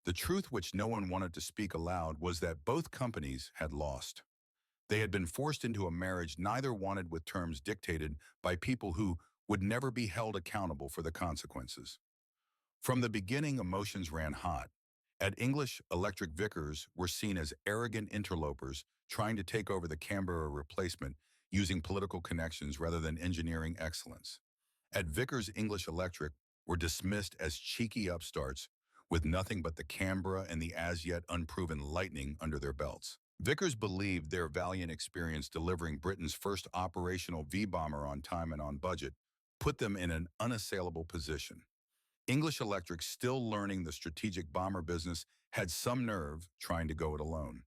S1: The truth which no one wanted to speak aloud was that both companies had lost. They had been forced into a marriage neither wanted, with terms dictated by people who would never be held accountable for the consequences. From the beginning, emotions ran hot. At English Electric, Vickers were seen as arrogant interlopers trying to take over the Canberra replacement using political connections rather than engineering excellence. At Vickers, English Electric were dismissed as cheeky upstarts with nothing but the Canberra and the as-yet unproven Lightning under their belts. Vickers believed their valiant experience delivering Britain's first operational V-bomber on time and on budget put them in an unassailable position. English Electric, still learning the strategic bomber business, had some nerve trying to go it alone.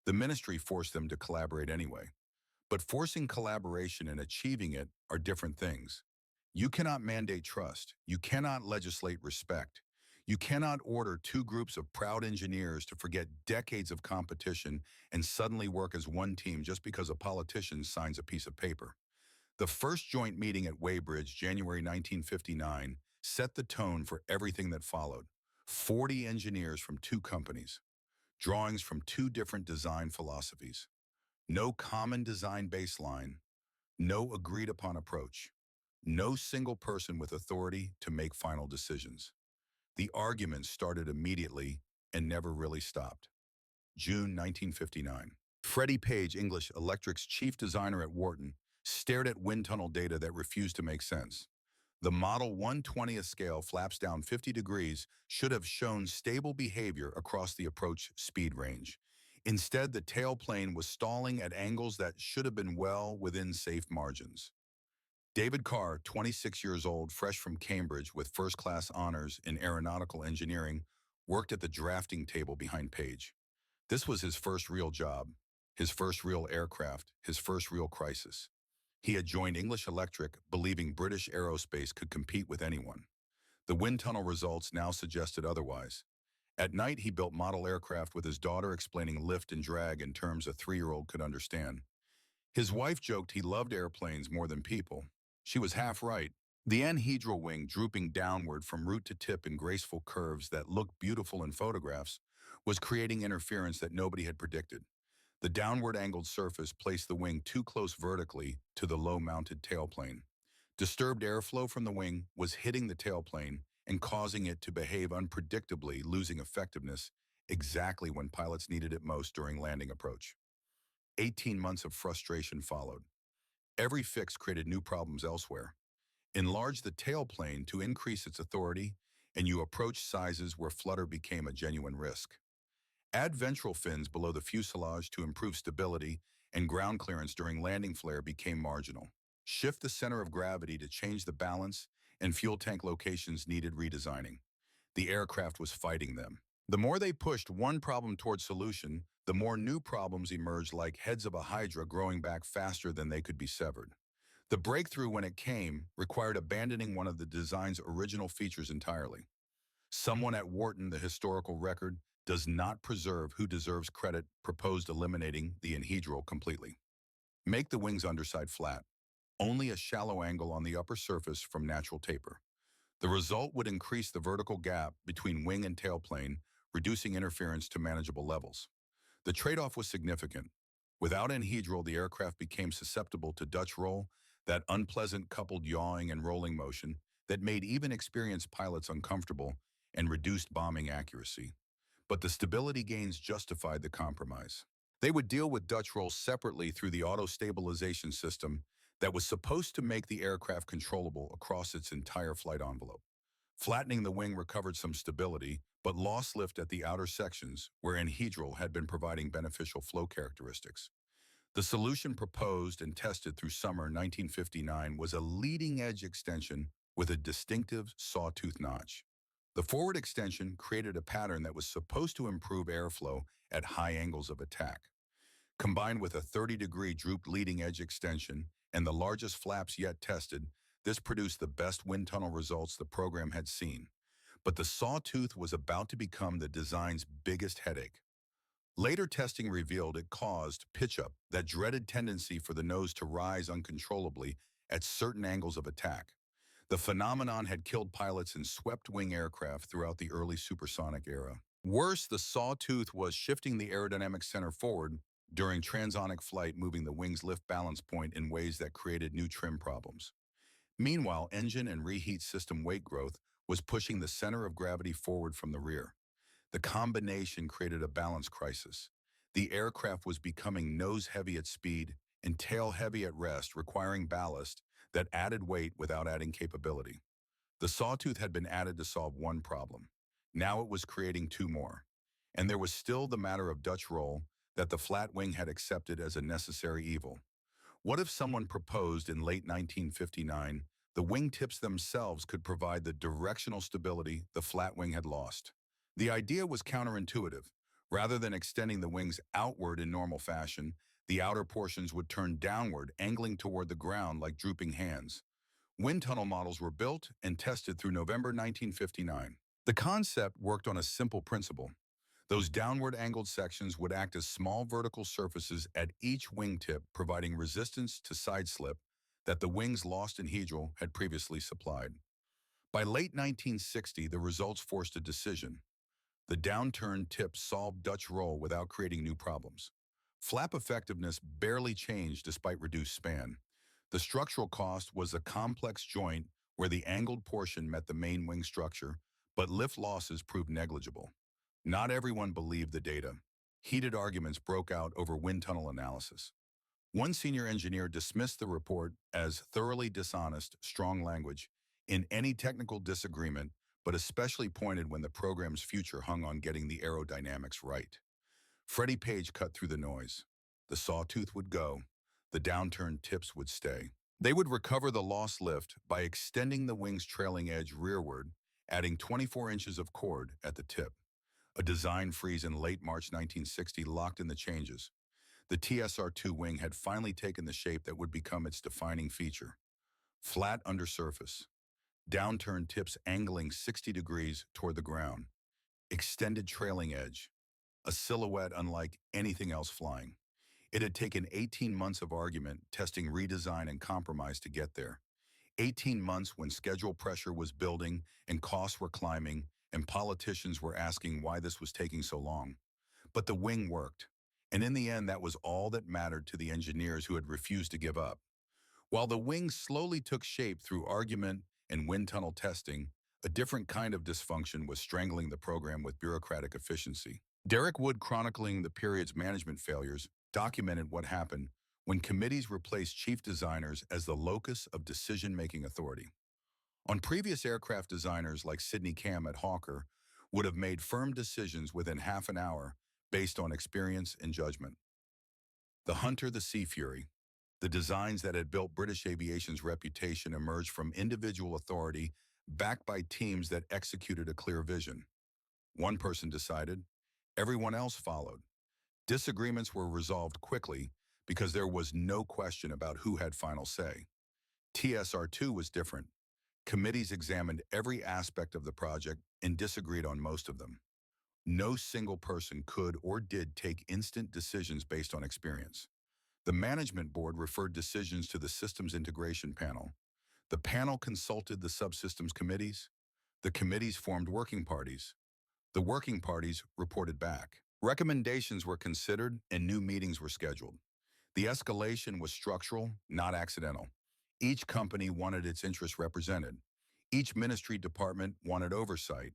S1: The ministry forced them to collaborate anyway. But forcing collaboration and achieving it are different things. You cannot mandate trust. You cannot legislate respect. You cannot order two groups of proud engineers to forget decades of competition and suddenly work as one team just because a politician signs a piece of paper. The first joint meeting at Weybridge, January 1959, set the tone for everything that followed. 40 engineers from two companies, drawings from two different design philosophies, no common design baseline, no agreed-upon approach, no single person with authority to make final decisions. The arguments started immediately and never really stopped. June 1959. Freddie Page, English Electric's chief designer at Wharton, stared at wind tunnel data that refused to make sense. The Model 1/20th scale flaps down 50 degrees should have shown stable behavior across the approach speed range. Instead, the tailplane was stalling at angles that should have been well within safe margins. David Carr, 26 years old, fresh from Cambridge with first-class honors in aeronautical engineering, worked at the drafting table behind Page. This was his first real job, his first real aircraft, his first real crisis. He had joined English Electric believing British aerospace could compete with anyone. The wind tunnel results now suggested otherwise. At night, he built model aircraft with his daughter, explaining lift and drag in terms a 3-year-old could understand. His wife joked he loved airplanes more than people. She was half right. The anhedral wing, drooping downward from root to tip in graceful curves that looked beautiful in photographs, was creating interference that nobody had predicted. The downward angled surface placed the wing too close vertically to the low-mounted tailplane. Disturbed airflow from the wing was hitting the tailplane and causing it to behave unpredictably, losing effectiveness exactly when pilots needed it most during landing approach. 18 months of frustration followed. Every fix created new problems elsewhere. Enlarge the tailplane to increase its authority, and you approach sizes where flutter became a genuine risk. Add ventral fins below the fuselage to improve stability, and ground clearance during landing flare became marginal. Shift the center of gravity to change the balance, and fuel tank locations needed redesigning. The aircraft was fighting them. The more they pushed one problem toward solution, the more new problems emerged, like heads of a hydra growing back faster than they could be severed. The breakthrough, when it came, required abandoning one of the design's original features entirely. Someone at Wharton, the historical record, does not preserve who deserves credit, proposed eliminating the anhedral completely. Make the wing's underside flat, only a shallow angle on the upper surface from natural taper. The result would increase the vertical gap between wing and tailplane, reducing interference to manageable levels. The trade-off was significant. Without anhedral, the aircraft became susceptible to Dutch roll, that unpleasant coupled yawing and rolling motion, that made even experienced pilots uncomfortable and reduced bombing accuracy. But the stability gains justified the compromise. They would deal with Dutch roll separately through the auto-stabilization system that was supposed to make the aircraft controllable across its entire flight envelope. Flattening the wing recovered some stability, but lost lift at the outer sections, where anhedral had been providing beneficial flow characteristics. The solution proposed and tested through summer 1959 was a leading-edge extension with a distinctive sawtooth notch. The forward extension created a pattern that was supposed to improve airflow at high angles of attack. Combined with a 30-degree drooped leading-edge extension and the largest flaps yet tested, this produced the best wind tunnel results the program had seen. But the sawtooth was about to become the design's biggest headache. Later testing revealed it caused pitch-up, that dreaded tendency for the nose to rise uncontrollably at certain angles of attack. The phenomenon had killed pilots in swept-wing aircraft throughout the early supersonic era. Worse, the sawtooth was shifting the aerodynamic center forward during transonic flight, moving the wing's lift balance point in ways that created new trim problems. Meanwhile, engine and reheat system weight growth was pushing the center of gravity forward from the rear. The combination created a balance crisis. The aircraft was becoming nose-heavy at speed and tail-heavy at rest, requiring ballast that added weight without adding capability. The sawtooth had been added to solve one problem. Now it was creating two more. And there was still the matter of Dutch roll that the flat wing had accepted as a necessary evil. What if someone proposed in late 1959 the wingtips themselves could provide the directional stability the flat wing had lost? The idea was counterintuitive. Rather than extending the wings outward in normal fashion, the outer portions would turn downward, angling toward the ground like drooping hands. Wind tunnel models were built and tested through November 1959. The concept worked on a simple principle. Those downward angled sections would act as small vertical surfaces at each wingtip, providing resistance to side slip that the wings lost in anhedral had previously supplied. By late 1960, the results forced a decision. The downturned tips solved Dutch roll without creating new problems. Flap effectiveness barely changed despite reduced span. The structural cost was a complex joint where the angled portion met the main wing structure, but lift losses proved negligible. Not everyone believed the data. Heated arguments broke out over wind tunnel analysis. One senior engineer dismissed the report as thoroughly dishonest, strong language, in any technical disagreement, but especially pointed when the program's future hung on getting the aerodynamics right. Freddie Page cut through the noise. The sawtooth would go. The downturned tips would stay. They would recover the lost lift by extending the wing's trailing edge rearward, adding 24 inches of chord at the tip. A design freeze in late March 1960 locked in the changes. The TSR-2 wing had finally taken the shape that would become its defining feature. Flat undersurface, downturned tips angling 60 degrees toward the ground, extended trailing edge, a silhouette unlike anything else flying. It had taken 18 months of argument, testing, redesign, and compromise to get there. 18 months when schedule pressure was building and costs were climbing and politicians were asking why this was taking so long. But the wing worked. And in the end, that was all that mattered to the engineers who had refused to give up. While the wing slowly took shape through argument and wind tunnel testing, a different kind of dysfunction was strangling the program with bureaucratic efficiency. Derek Wood, chronicling the period's management failures, documented what happened when committees replaced chief designers as the locus of decision-making authority. On previous aircraft designers like Sidney Cam at Hawker would have made firm decisions within half an hour based on experience and judgment. The Hunter, the Sea Fury, the designs that had built British aviation's reputation emerged from individual authority backed by teams that executed a clear vision. One person decided, everyone else followed. Disagreements were resolved quickly because there was no question about who had final say. TSR-2 was different. Committees examined every aspect of the project and disagreed on most of them. No single person could or did take instant decisions based on experience. The management board referred decisions to the systems integration panel. The panel consulted the subsystems committees. The committees formed working parties. The working parties reported back. Recommendations were considered and new meetings were scheduled. The escalation was structural, not accidental. Each company wanted its interests represented. Each ministry department wanted oversight.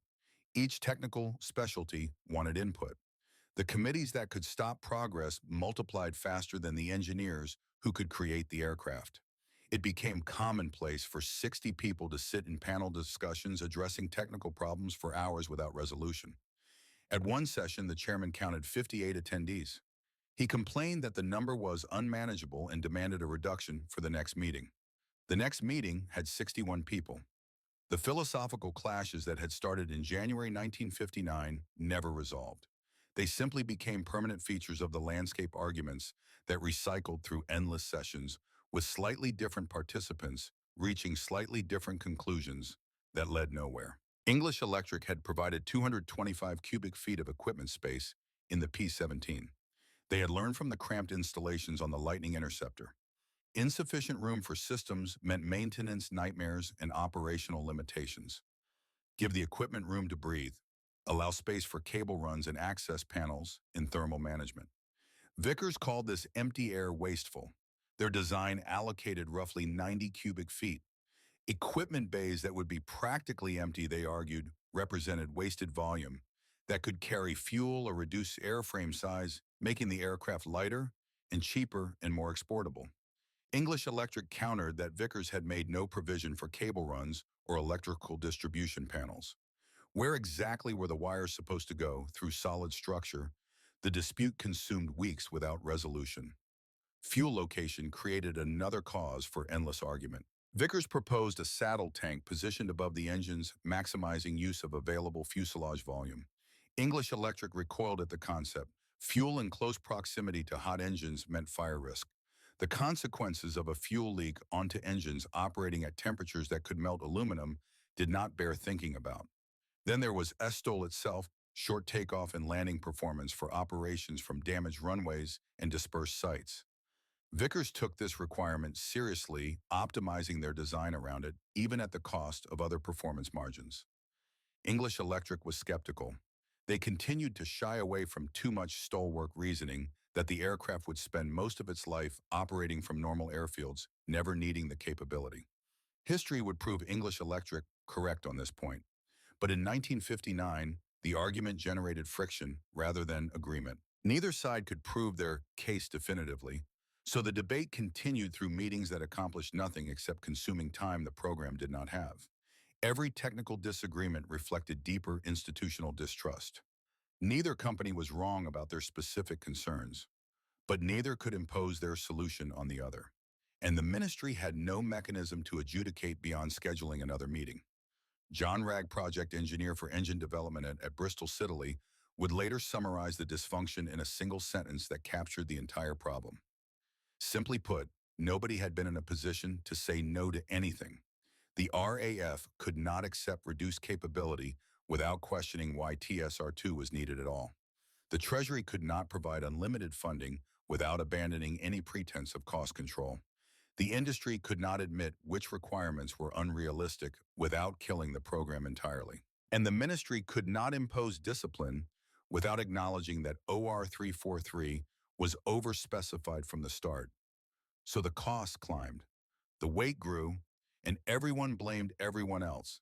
S1: Each technical specialty wanted input. The committees that could stop progress multiplied faster than the engineers who could create the aircraft. It became commonplace for 60 people to sit in panel discussions addressing technical problems for hours without resolution. At one session, the chairman counted 58 attendees. He complained that the number was unmanageable and demanded a reduction for the next meeting. The next meeting had 61 people. The philosophical clashes that had started in January 1959 never resolved. They simply became permanent features of the landscape arguments that recycled through endless sessions with slightly different participants reaching slightly different conclusions that led nowhere. English Electric had provided 225 cubic feet of equipment space in the P-17. They had learned from the cramped installations on the Lightning Interceptor. Insufficient room for systems meant maintenance nightmares and operational limitations. Give the equipment room to breathe. Allow space for cable runs and access panels in thermal management. Vickers called this empty air wasteful. Their design allocated roughly 90 cubic feet. Equipment bays that would be practically empty, they argued, represented wasted volume that could carry fuel or reduce airframe size, making the aircraft lighter and cheaper and more exportable. English Electric countered that Vickers had made no provision for cable runs or electrical distribution panels. Where exactly were the wires supposed to go through solid structure? The dispute consumed weeks without resolution. Fuel location created another cause for endless argument. Vickers proposed a saddle tank positioned above the engines, maximizing use of available fuselage volume. English Electric recoiled at the concept. Fuel in close proximity to hot engines meant fire risk. The consequences of a fuel leak onto engines operating at temperatures that could melt aluminum did not bear thinking about. Then there was ESTOL itself, short takeoff and landing performance for operations from damaged runways and dispersed sites. Vickers took this requirement seriously, optimizing their design around it, even at the cost of other performance margins. English Electric was skeptical. They continued to shy away from too much stalwart reasoning that the aircraft would spend most of its life operating from normal airfields, never needing the capability. History would prove English Electric correct on this point. But in 1959, the argument generated friction rather than agreement. Neither side could prove their case definitively, so the debate continued through meetings that accomplished nothing except consuming time the program did not have. Every technical disagreement reflected deeper institutional distrust. Neither company was wrong about their specific concerns, but neither could impose their solution on the other. And the ministry had no mechanism to adjudicate beyond scheduling another meeting. John Ragg, project engineer for engine development at Bristol Siddeley, would later summarize the dysfunction in a single sentence that captured the entire problem. Simply put, nobody had been in a position to say no to anything. The RAF could not accept reduced capability without questioning why TSR-2 was needed at all. The Treasury could not provide unlimited funding without abandoning any pretense of cost control. The industry could not admit which requirements were unrealistic without killing the program entirely. And the ministry could not impose discipline without acknowledging that OR 343 was overspecified from the start. So the costs climbed, the weight grew, and everyone blamed everyone else.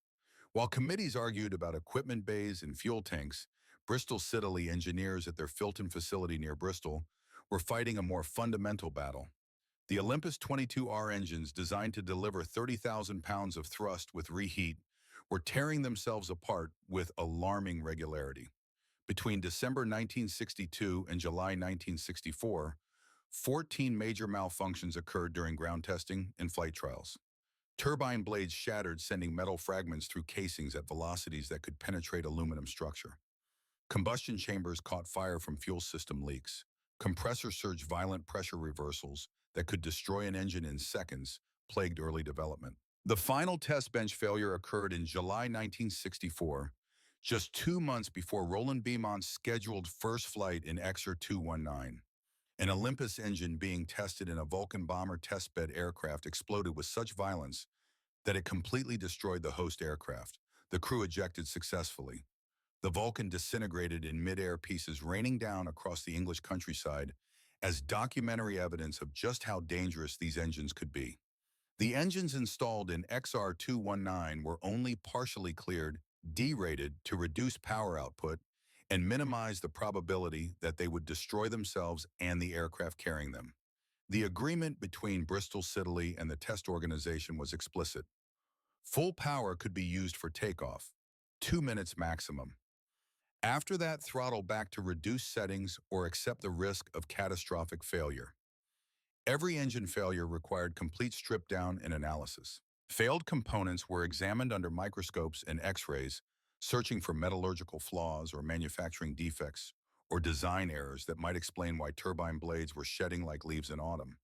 S1: While committees argued about equipment bays and fuel tanks, Bristol Siddeley engineers at their Filton facility near Bristol were fighting a more fundamental battle. The Olympus 22R engines, designed to deliver 30,000 pounds of thrust with reheat, were tearing themselves apart with alarming regularity. Between December 1962 and July 1964, 14 major malfunctions occurred during ground testing and flight trials. Turbine blades shattered, sending metal fragments through casings at velocities that could penetrate aluminum structure. Combustion chambers caught fire from fuel system leaks. Compressor surge violent pressure reversals that could destroy an engine in seconds plagued early development. The final test bench failure occurred in July 1964, just 2 months before Roland Beaumont's scheduled first flight in XR 219. An Olympus engine being tested in a Vulcan bomber testbed aircraft exploded with such violence that it completely destroyed the host aircraft. The crew ejected successfully. The Vulcan disintegrated in mid-air, pieces raining down across the English countryside as documentary evidence of just how dangerous these engines could be. The engines installed in XR219 were only partially cleared, derated to reduce power output, and minimize the probability that they would destroy themselves and the aircraft carrying them. The agreement between Bristol Siddeley and the test organization was explicit. Full power could be used for takeoff, 2 minutes maximum. After that, throttle back to reduced settings or accept the risk of catastrophic failure. Every engine failure required complete strip down and analysis. Failed components were examined under microscopes and X-rays, searching for metallurgical flaws or manufacturing defects or design errors that might explain why turbine blades were shedding like leaves in autumn.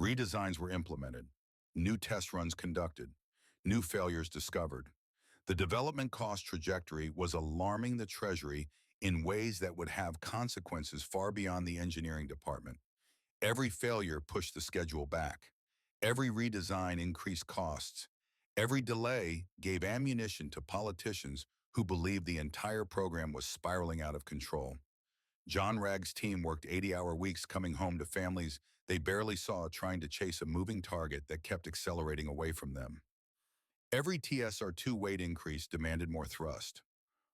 S1: Redesigns were implemented, new test runs conducted, new failures discovered. The development cost trajectory was alarming the Treasury in ways that would have consequences far beyond the engineering department. Every failure pushed the schedule back. Every redesign increased costs. Every delay gave ammunition to politicians who believed the entire program was spiraling out of control. John Ragg's team worked 80-hour weeks coming home to families they barely saw trying to chase a moving target that kept accelerating away from them. Every TSR-2 weight increase demanded more thrust.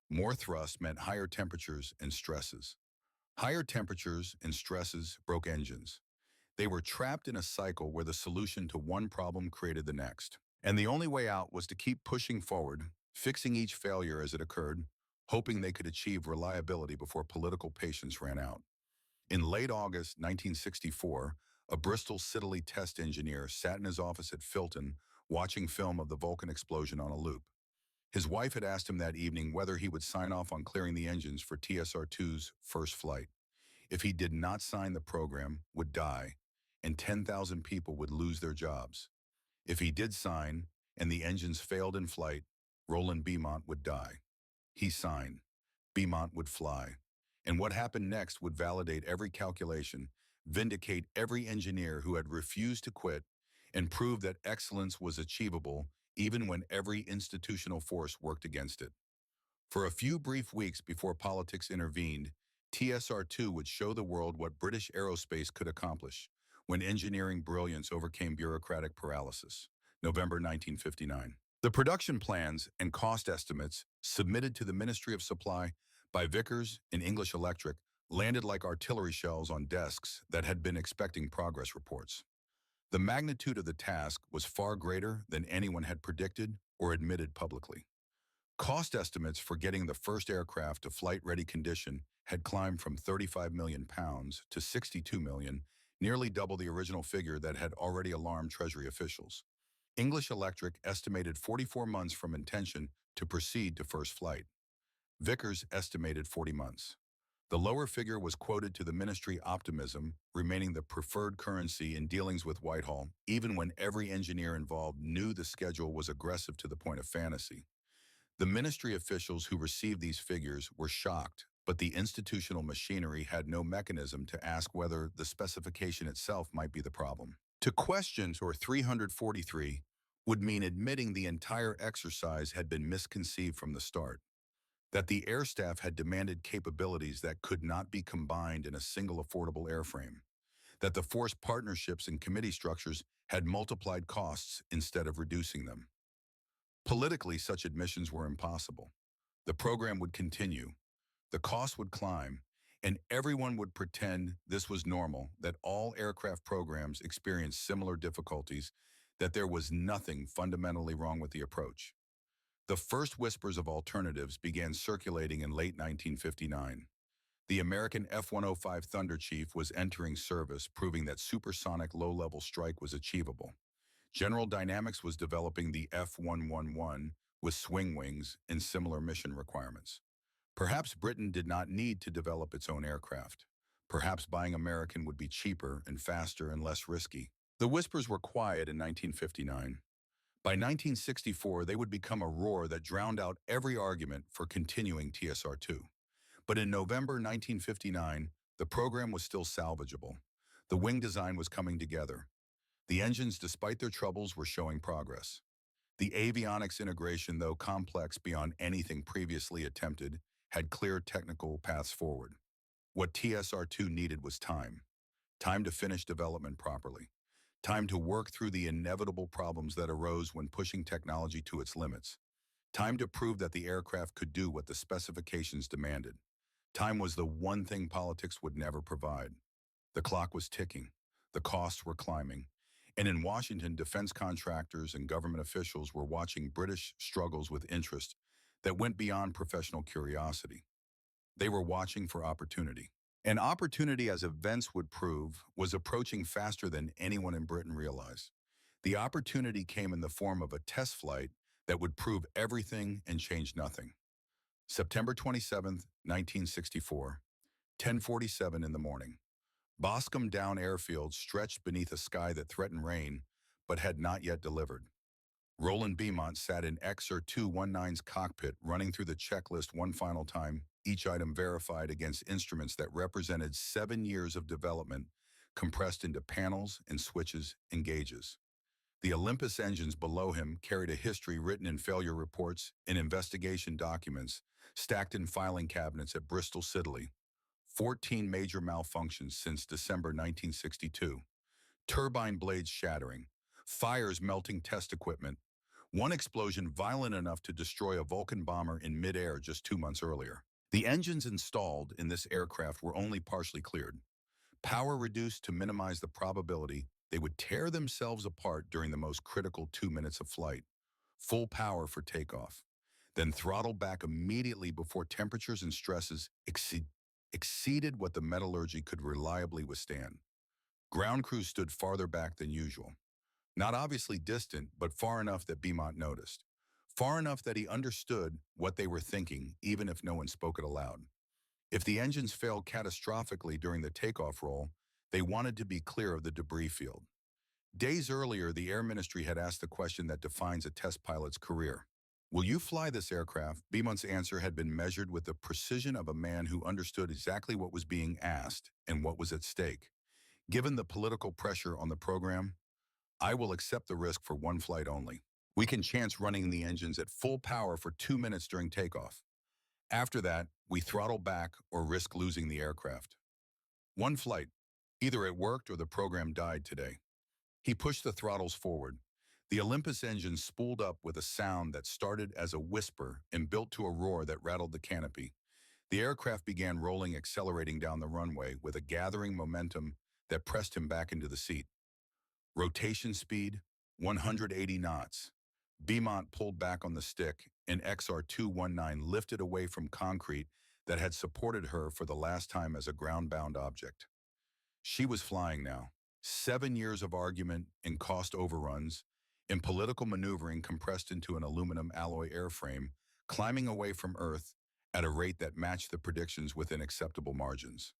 S1: More thrust meant higher temperatures and stresses. Higher temperatures and stresses broke engines. They were trapped in a cycle where the solution to one problem created the next. And the only way out was to keep pushing forward, fixing each failure as it occurred, hoping they could achieve reliability before political patience ran out. In late August 1964, a Bristol Siddeley test engineer sat in his office at Filton, watching film of the Vulcan explosion on a loop. His wife had asked him that evening whether he would sign off on clearing the engines for TSR-2's first flight. If he did not sign, the program would die, and 10,000 people would lose their jobs. If he did sign, and the engines failed in flight, Roland Beaumont would die. He signed. Beaumont would fly. And what happened next would validate every calculation, vindicate every engineer who had refused to quit, and prove that excellence was achievable even when every institutional force worked against it. For a few brief weeks before politics intervened, TSR-2 would show the world what British aerospace could accomplish when engineering brilliance overcame bureaucratic paralysis. November 1959. The production plans and cost estimates submitted to the Ministry of Supply by Vickers and English Electric landed like artillery shells on desks that had been expecting progress reports. The magnitude of the task was far greater than anyone had predicted or admitted publicly. Cost estimates for getting the first aircraft to flight-ready condition had climbed from £35 million to £62 million, nearly double the original figure that had already alarmed Treasury officials. English Electric estimated 44 months from intention to proceed to first flight. Vickers estimated 40 months. The lower figure was quoted to the ministry optimism, remaining the preferred currency in dealings with Whitehall, even when every engineer involved knew the schedule was aggressive to the point of fantasy. The ministry officials who received these figures were shocked, but the institutional machinery had no mechanism to ask whether the specification itself might be the problem. To question or 343 would mean admitting the entire exercise had been misconceived from the start, that the air staff had demanded capabilities that could not be combined in a single affordable airframe, that the forced partnerships and committee structures had multiplied costs instead of reducing them. Politically, such admissions were impossible. The program would continue, the cost would climb, and everyone would pretend this was normal, that all aircraft programs experienced similar difficulties, that there was nothing fundamentally wrong with the approach. The first whispers of alternatives began circulating in late 1959. The American F-105 Thunder Chief was entering service, proving that supersonic low-level strike was achievable. General Dynamics was developing the F-111 with swing wings and similar mission requirements. Perhaps Britain did not need to develop its own aircraft. Perhaps buying American would be cheaper and faster and less risky. The whispers were quiet in 1959. By 1964, they would become a roar that drowned out every argument for continuing TSR-2. But in November 1959, the program was still salvageable. The wing design was coming together. The engines, despite their troubles, were showing progress. The avionics integration, though complex beyond anything previously attempted, had clear technical paths forward. What TSR-2 needed was time. Time to finish development properly. Time to work through the inevitable problems that arose when pushing technology to its limits. Time to prove that the aircraft could do what the specifications demanded. Time was the one thing politics would never provide. The clock was ticking. The costs were climbing. And in Washington, defense contractors and government officials were watching British struggles with interest that went beyond professional curiosity. They were watching for opportunity. And opportunity, as events would prove, was approaching faster than anyone in Britain realized. The opportunity came in the form of a test flight that would prove everything and change nothing. September 27th, 1964, 10:47 in the morning. Boscombe Down Airfield stretched beneath a sky that threatened rain, but had not yet delivered. Roland Beaumont sat in XR 219's cockpit, running through the checklist one final time, each item verified against instruments that represented 7 years of development, compressed into panels and switches and gauges. The Olympus engines below him carried a history written in failure reports and investigation documents, stacked in filing cabinets at Bristol Siddeley. 14 major malfunctions since December 1962. Turbine blades shattering, fires melting test equipment, one explosion violent enough to destroy a Vulcan bomber in midair just 2 months earlier. The engines installed in this aircraft were only partially cleared. Power reduced to minimize the probability they would tear themselves apart during the most critical 2 minutes of flight. Full power for takeoff. Then throttle back immediately before temperatures and stresses exceeded what the metallurgy could reliably withstand. Ground crews stood farther back than usual. Not obviously distant, but far enough that Beaumont noticed. Far enough that he understood what they were thinking, even if no one spoke it aloud. If the engines failed catastrophically during the takeoff roll, they wanted to be clear of the debris field. Days earlier, the Air Ministry had asked the question that defines a test pilot's career. Will you fly this aircraft? Beaumont's answer had been measured with the precision of a man who understood exactly what was being asked and what was at stake. Given the political pressure on the program, I will accept the risk for one flight only. We can chance running the engines at full power for 2 minutes during takeoff. After that, we throttle back or risk losing the aircraft. One flight. Either it worked or the program died today. He pushed the throttles forward. The Olympus engine spooled up with a sound that started as a whisper and built to a roar that rattled the canopy. The aircraft began rolling, accelerating down the runway with a gathering momentum that pressed him back into the seat. Rotation speed, 180 knots. Beaumont pulled back on the stick, and XR 219 lifted away from concrete that had supported her for the last time as a ground-bound object. She was flying now. 7 years of argument and cost overruns, and political maneuvering compressed into an aluminum alloy airframe, climbing away from Earth at a rate that matched the predictions within acceptable margins.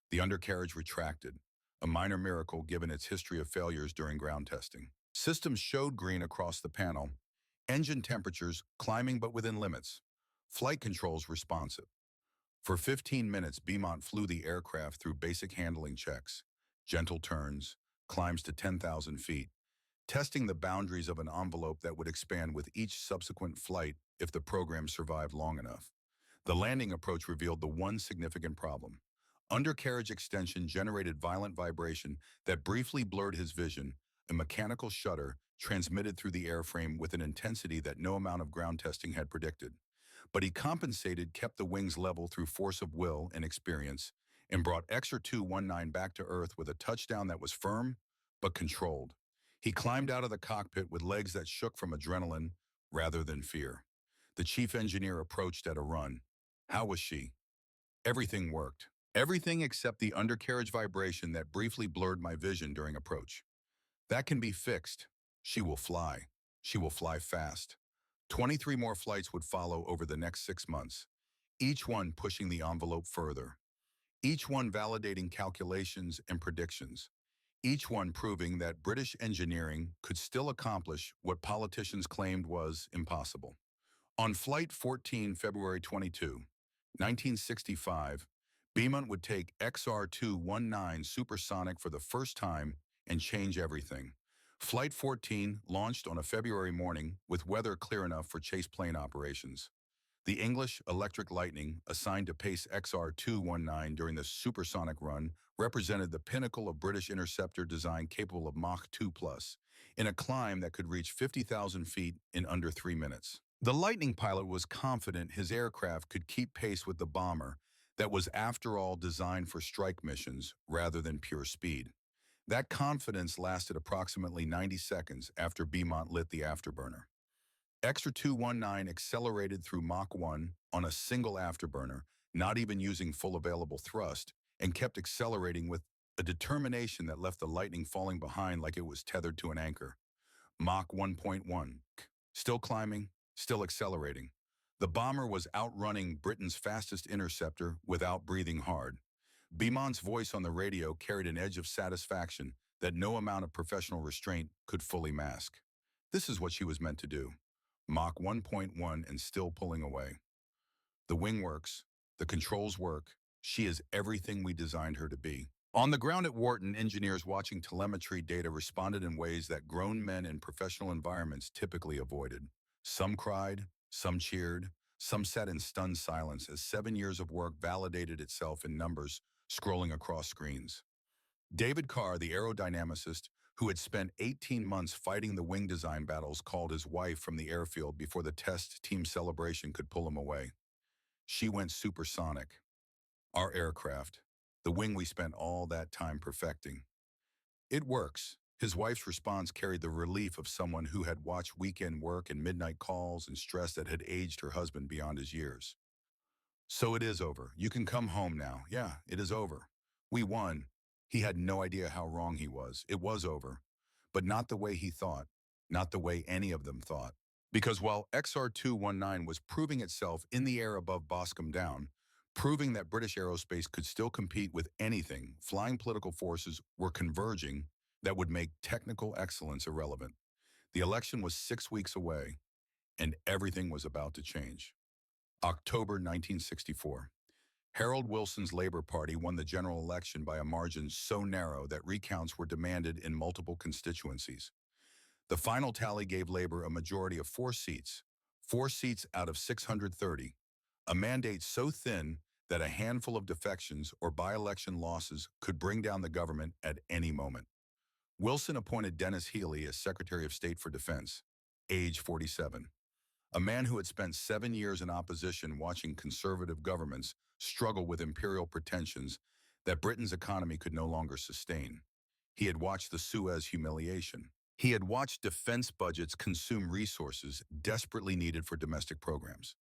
S1: The undercarriage retracted, a minor miracle given its history of failures during ground testing. Systems showed green across the panel, engine temperatures climbing but within limits, flight controls responsive. For 15 minutes, Beaumont flew the aircraft through basic handling checks, gentle turns, climbs to 10,000 feet, testing the boundaries of an envelope that would expand with each subsequent flight if the program survived long enough. The landing approach revealed the one significant problem. Undercarriage extension generated violent vibration that briefly blurred his vision. A mechanical shudder transmitted through the airframe with an intensity that no amount of ground testing had predicted. But he compensated, kept the wings level through force of will and experience, and brought XR 219 back to Earth with a touchdown that was firm but controlled. He climbed out of the cockpit with legs that shook from adrenaline rather than fear. The chief engineer approached at a run. How was she? Everything worked. Everything except the undercarriage vibration that briefly blurred my vision during approach. That can be fixed. She will fly. She will fly fast. 23 more flights would follow over the next 6 months, each one pushing the envelope further, each one validating calculations and predictions, each one proving that British engineering could still accomplish what politicians claimed was impossible. On Flight 14, February 22, 1965, Beaumont would take XR 219 supersonic for the first time and change everything. Flight 14 launched on a February morning with weather clear enough for chase plane operations. The English Electric Lightning, assigned to pace XR219 during the supersonic run, represented the pinnacle of British interceptor design capable of Mach 2 plus, in a climb that could reach 50,000 feet in under 3 minutes. The Lightning pilot was confident his aircraft could keep pace with the bomber that was, after all, designed for strike missions rather than pure speed. That confidence lasted approximately 90 seconds after Beaumont lit the afterburner. Extra 219 accelerated through Mach 1 on a single afterburner, not even using full available thrust, and kept accelerating with a determination that left the Lightning falling behind like it was tethered to an anchor. Mach 1.1. Still climbing, still accelerating. The bomber was outrunning Britain's fastest interceptor without breathing hard. Beaumont's voice on the radio carried an edge of satisfaction that no amount of professional restraint could fully mask. This is what she was meant to do. Mach 1.1 and still pulling away. The wing works, the controls work, she is everything we designed her to be. On the ground at Wharton, engineers watching telemetry data responded in ways that grown men in professional environments typically avoided. Some cried, some cheered, some sat in stunned silence as 7 years of work validated itself in numbers scrolling across screens. David Carr, the aerodynamicist, who had spent 18 months fighting the wing design battles, called his wife from the airfield before the test team celebration could pull him away. She went supersonic. Our aircraft, the wing we spent all that time perfecting. It works. His wife's response carried the relief of someone who had watched weekend work and midnight calls and stress that had aged her husband beyond his years. So it is over. You can come home now. Yeah, it is over. We won. He had no idea how wrong he was. It was over. But not the way he thought. Not the way any of them thought. Because while XR219 was proving itself in the air above Boscombe Down, proving that British aerospace could still compete with anything, flying political forces were converging that would make technical excellence irrelevant. The election was 6 weeks away, and everything was about to change. October 1964. Harold Wilson's Labor Party won the general election by a margin so narrow that recounts were demanded in multiple constituencies. The final tally gave Labor a majority of 4 seats out of 630, a mandate so thin that a handful of defections or by-election losses could bring down the government at any moment. Wilson appointed Dennis Healey as Secretary of State for Defense, age 47. A man who had spent 7 years in opposition watching conservative governments struggle with imperial pretensions that Britain's economy could no longer sustain. He had watched the Suez humiliation. He had watched defense budgets consume resources desperately needed for domestic programs.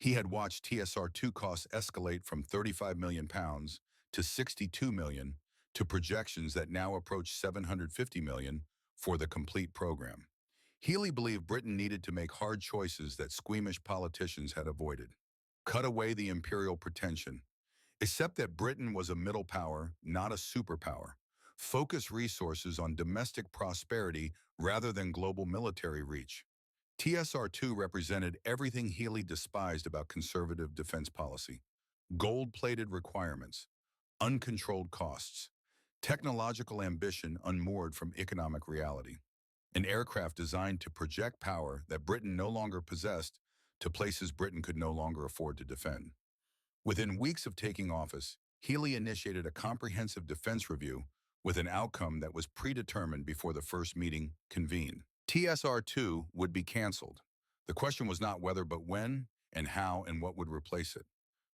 S1: He had watched TSR2 costs escalate from £35 million to £62 million to projections that now approach £750 million for the complete program. Healey believed Britain needed to make hard choices that squeamish politicians had avoided. Cut away the imperial pretension. Accept that Britain was a middle power, not a superpower. Focus resources on domestic prosperity rather than global military reach. TSR2 represented everything Healey despised about conservative defense policy. Gold-plated requirements, uncontrolled costs, technological ambition unmoored from economic reality. An aircraft designed to project power that Britain no longer possessed to places Britain could no longer afford to defend. Within weeks of taking office, Healey initiated a comprehensive defense review with an outcome that was predetermined before the first meeting convened. TSR2 would be canceled. The question was not whether but when and how and what would replace it.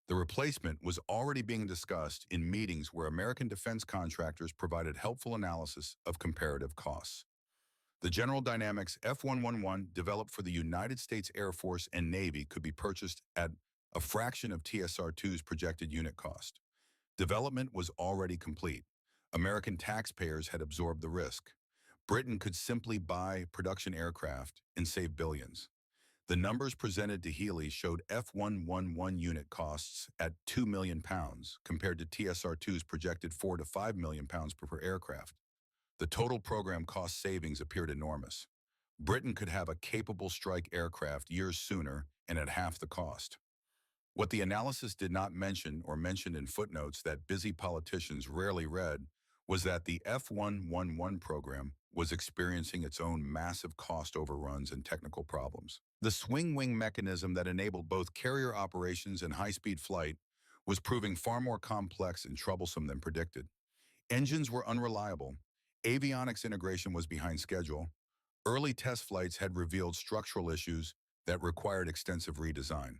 S1: The replacement was already being discussed in meetings where American defense contractors provided helpful analysis of comparative costs. The General Dynamics F111 developed for the United States Air Force and Navy could be purchased at a fraction of TSR2's projected unit cost. Development was already complete. American taxpayers had absorbed the risk. Britain could simply buy production aircraft and save billions. The numbers presented to Healey showed F111 unit costs at £2 million compared to TSR2's projected £4 to £5 million per aircraft. The total program cost savings appeared enormous. Britain could have a capable strike aircraft years sooner and at half the cost. What the analysis did not mention or mentioned in footnotes that busy politicians rarely read was that the F-111 program was experiencing its own massive cost overruns and technical problems. The swing wing mechanism that enabled both carrier operations and high-speed flight was proving far more complex and troublesome than predicted. Engines were unreliable, avionics integration was behind schedule, early test flights had revealed structural issues that required extensive redesign.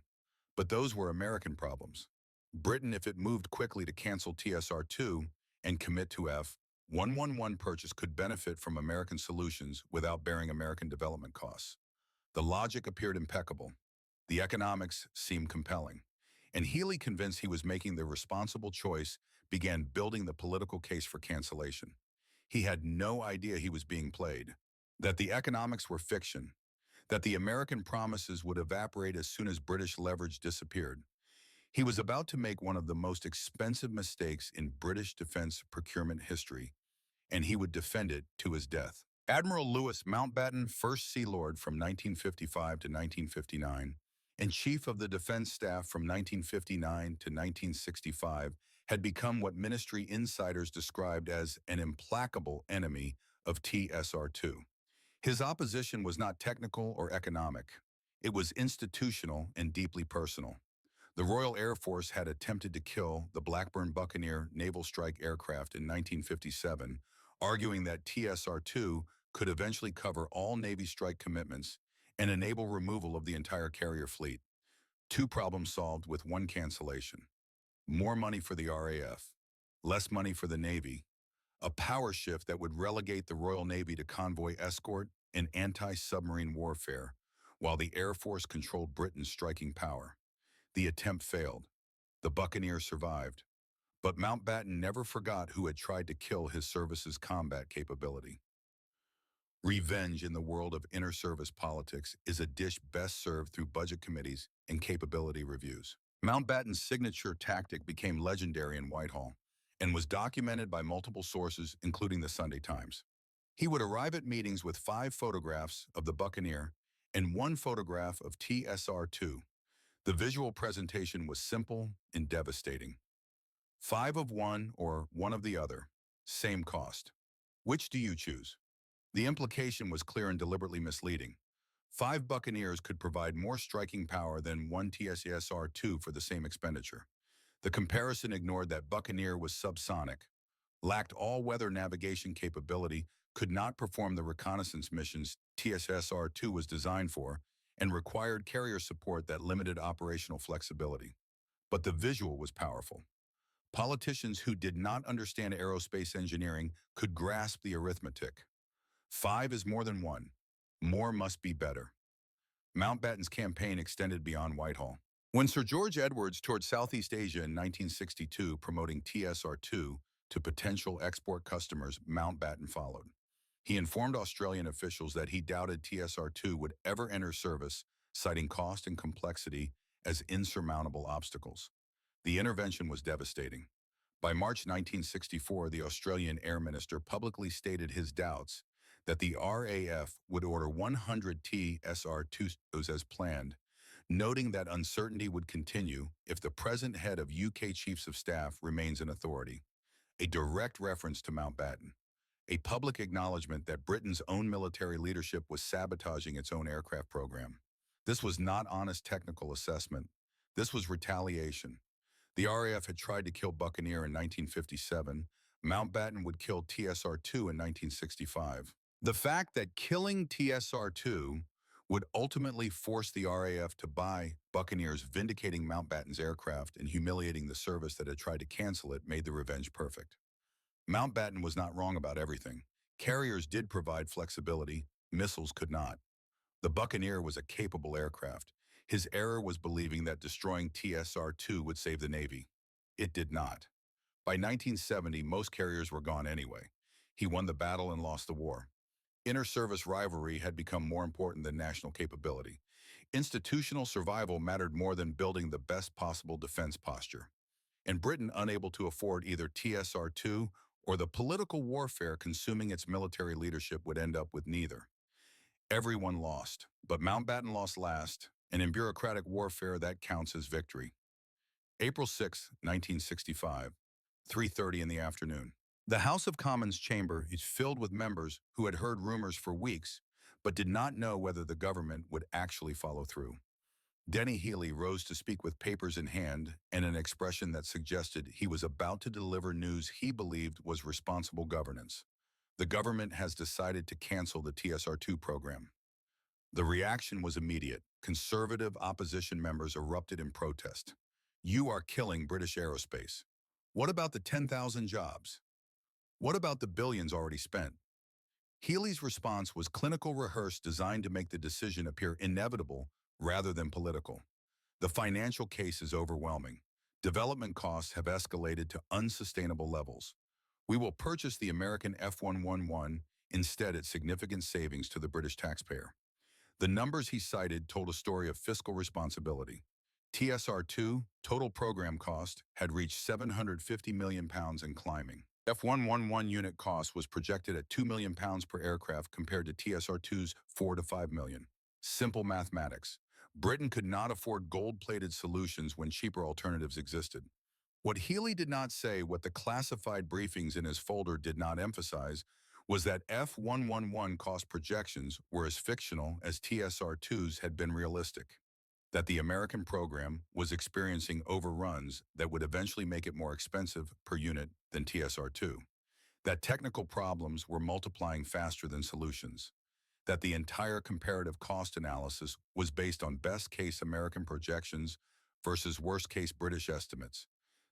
S1: But those were American problems. Britain, if it moved quickly to cancel TSR-2 and commit to F-111 purchase, could benefit from American solutions without bearing American development costs. The logic appeared impeccable. The economics seemed compelling. And Healy, convinced he was making the responsible choice, began building the political case for cancellation. He had no idea he was being played, that the economics were fiction, that the American promises would evaporate as soon as British leverage disappeared. He was about to make one of the most expensive mistakes in British defense procurement history, and he would defend it to his death. Admiral Louis Mountbatten, First Sea Lord from 1955 to 1959, and Chief of the Defense Staff from 1959 to 1965, had become what ministry insiders described as an implacable enemy of TSR-2. His opposition was not technical or economic. It was institutional and deeply personal. The Royal Air Force had attempted to kill the Blackburn Buccaneer naval strike aircraft in 1957, arguing that TSR-2 could eventually cover all Navy strike commitments and enable removal of the entire carrier fleet. Two problems solved with one cancellation. More money for the RAF, less money for the Navy, a power shift that would relegate the Royal Navy to convoy escort and anti-submarine warfare, while the Air Force controlled Britain's striking power. The attempt failed. The Buccaneer survived. But Mountbatten never forgot who had tried to kill his service's combat capability. Revenge in the world of inter-service politics is a dish best served through budget committees and capability reviews. Mountbatten's signature tactic became legendary in Whitehall and was documented by multiple sources, including the Sunday Times. He would arrive at meetings with 5 photographs of the Buccaneer and 1 photograph of TSR-2. The visual presentation was simple and devastating. 5 of one or 1 of the other. Same cost. Which do you choose? The implication was clear and deliberately misleading. 5 Buccaneers could provide more striking power than 1 TSR-2 for the same expenditure. The comparison ignored that Buccaneer was subsonic, lacked all-weather navigation capability, could not perform the reconnaissance missions TSR-2 was designed for, and required carrier support that limited operational flexibility. But the visual was powerful. Politicians who did not understand aerospace engineering could grasp the arithmetic. 5 is more than 1. More must be better. Mountbatten's campaign extended beyond Whitehall. When Sir George Edwards toured Southeast Asia in 1962 promoting TSR-2 to potential export customers, Mountbatten followed. He informed Australian officials that he doubted TSR-2 would ever enter service, citing cost and complexity as insurmountable obstacles. The intervention was devastating. By March 1964, the Australian Air Minister publicly stated his doubts that the RAF would order 100 TSR-2s as planned, noting that uncertainty would continue if the present head of UK Chiefs of Staff remains in authority. A direct reference to Mountbatten. A public acknowledgement that Britain's own military leadership was sabotaging its own aircraft program. This was not honest technical assessment. This was retaliation. The RAF had tried to kill Buccaneer in 1957. Mountbatten would kill TSR-2 in 1965. The fact that killing TSR-2 would ultimately force the RAF to buy Buccaneers, vindicating Mountbatten's aircraft and humiliating the service that had tried to cancel it, made the revenge perfect. Mountbatten was not wrong about everything. Carriers did provide flexibility, missiles could not. The Buccaneer was a capable aircraft. His error was believing that destroying TSR-2 would save the Navy. It did not. By 1970, most carriers were gone anyway. He won the battle and lost the war. Inter-service rivalry had become more important than national capability. Institutional survival mattered more than building the best possible defense posture. And Britain, unable to afford either TSR-2 or the political warfare consuming its military leadership, would end up with neither. Everyone lost, but Mountbatten lost last, and in bureaucratic warfare that counts as victory. April 6, 1965, 3:30 in the afternoon. The House of Commons chamber is filled with members who had heard rumors for weeks, but did not know whether the government would actually follow through. Denny Healy rose to speak with papers in hand and an expression that suggested he was about to deliver news he believed was responsible governance. The government has decided to cancel the TSR-2 program. The reaction was immediate. Conservative opposition members erupted in protest. You are killing British aerospace. What about the 10,000 jobs? What about the billions already spent? Healy's response was clinical rehearsed, designed to make the decision appear inevitable rather than political. The financial case is overwhelming. Development costs have escalated to unsustainable levels. We will purchase the American F-111 instead at significant savings to the British taxpayer. The numbers he cited told a story of fiscal responsibility. TSR-2, total program cost, had reached £750 million and climbing. F-111 unit cost was projected at £2 million per aircraft compared to TSR-2's $4 to $5 million. Simple mathematics. Britain could not afford gold-plated solutions when cheaper alternatives existed. What Healy did not say, what the classified briefings in his folder did not emphasize, was that F-111 cost projections were as fictional as TSR-2's had been realistic, that the American program was experiencing overruns that would eventually make it more expensive per unit than TSR-2, that technical problems were multiplying faster than solutions, that the entire comparative cost analysis was based on best-case American projections versus worst-case British estimates.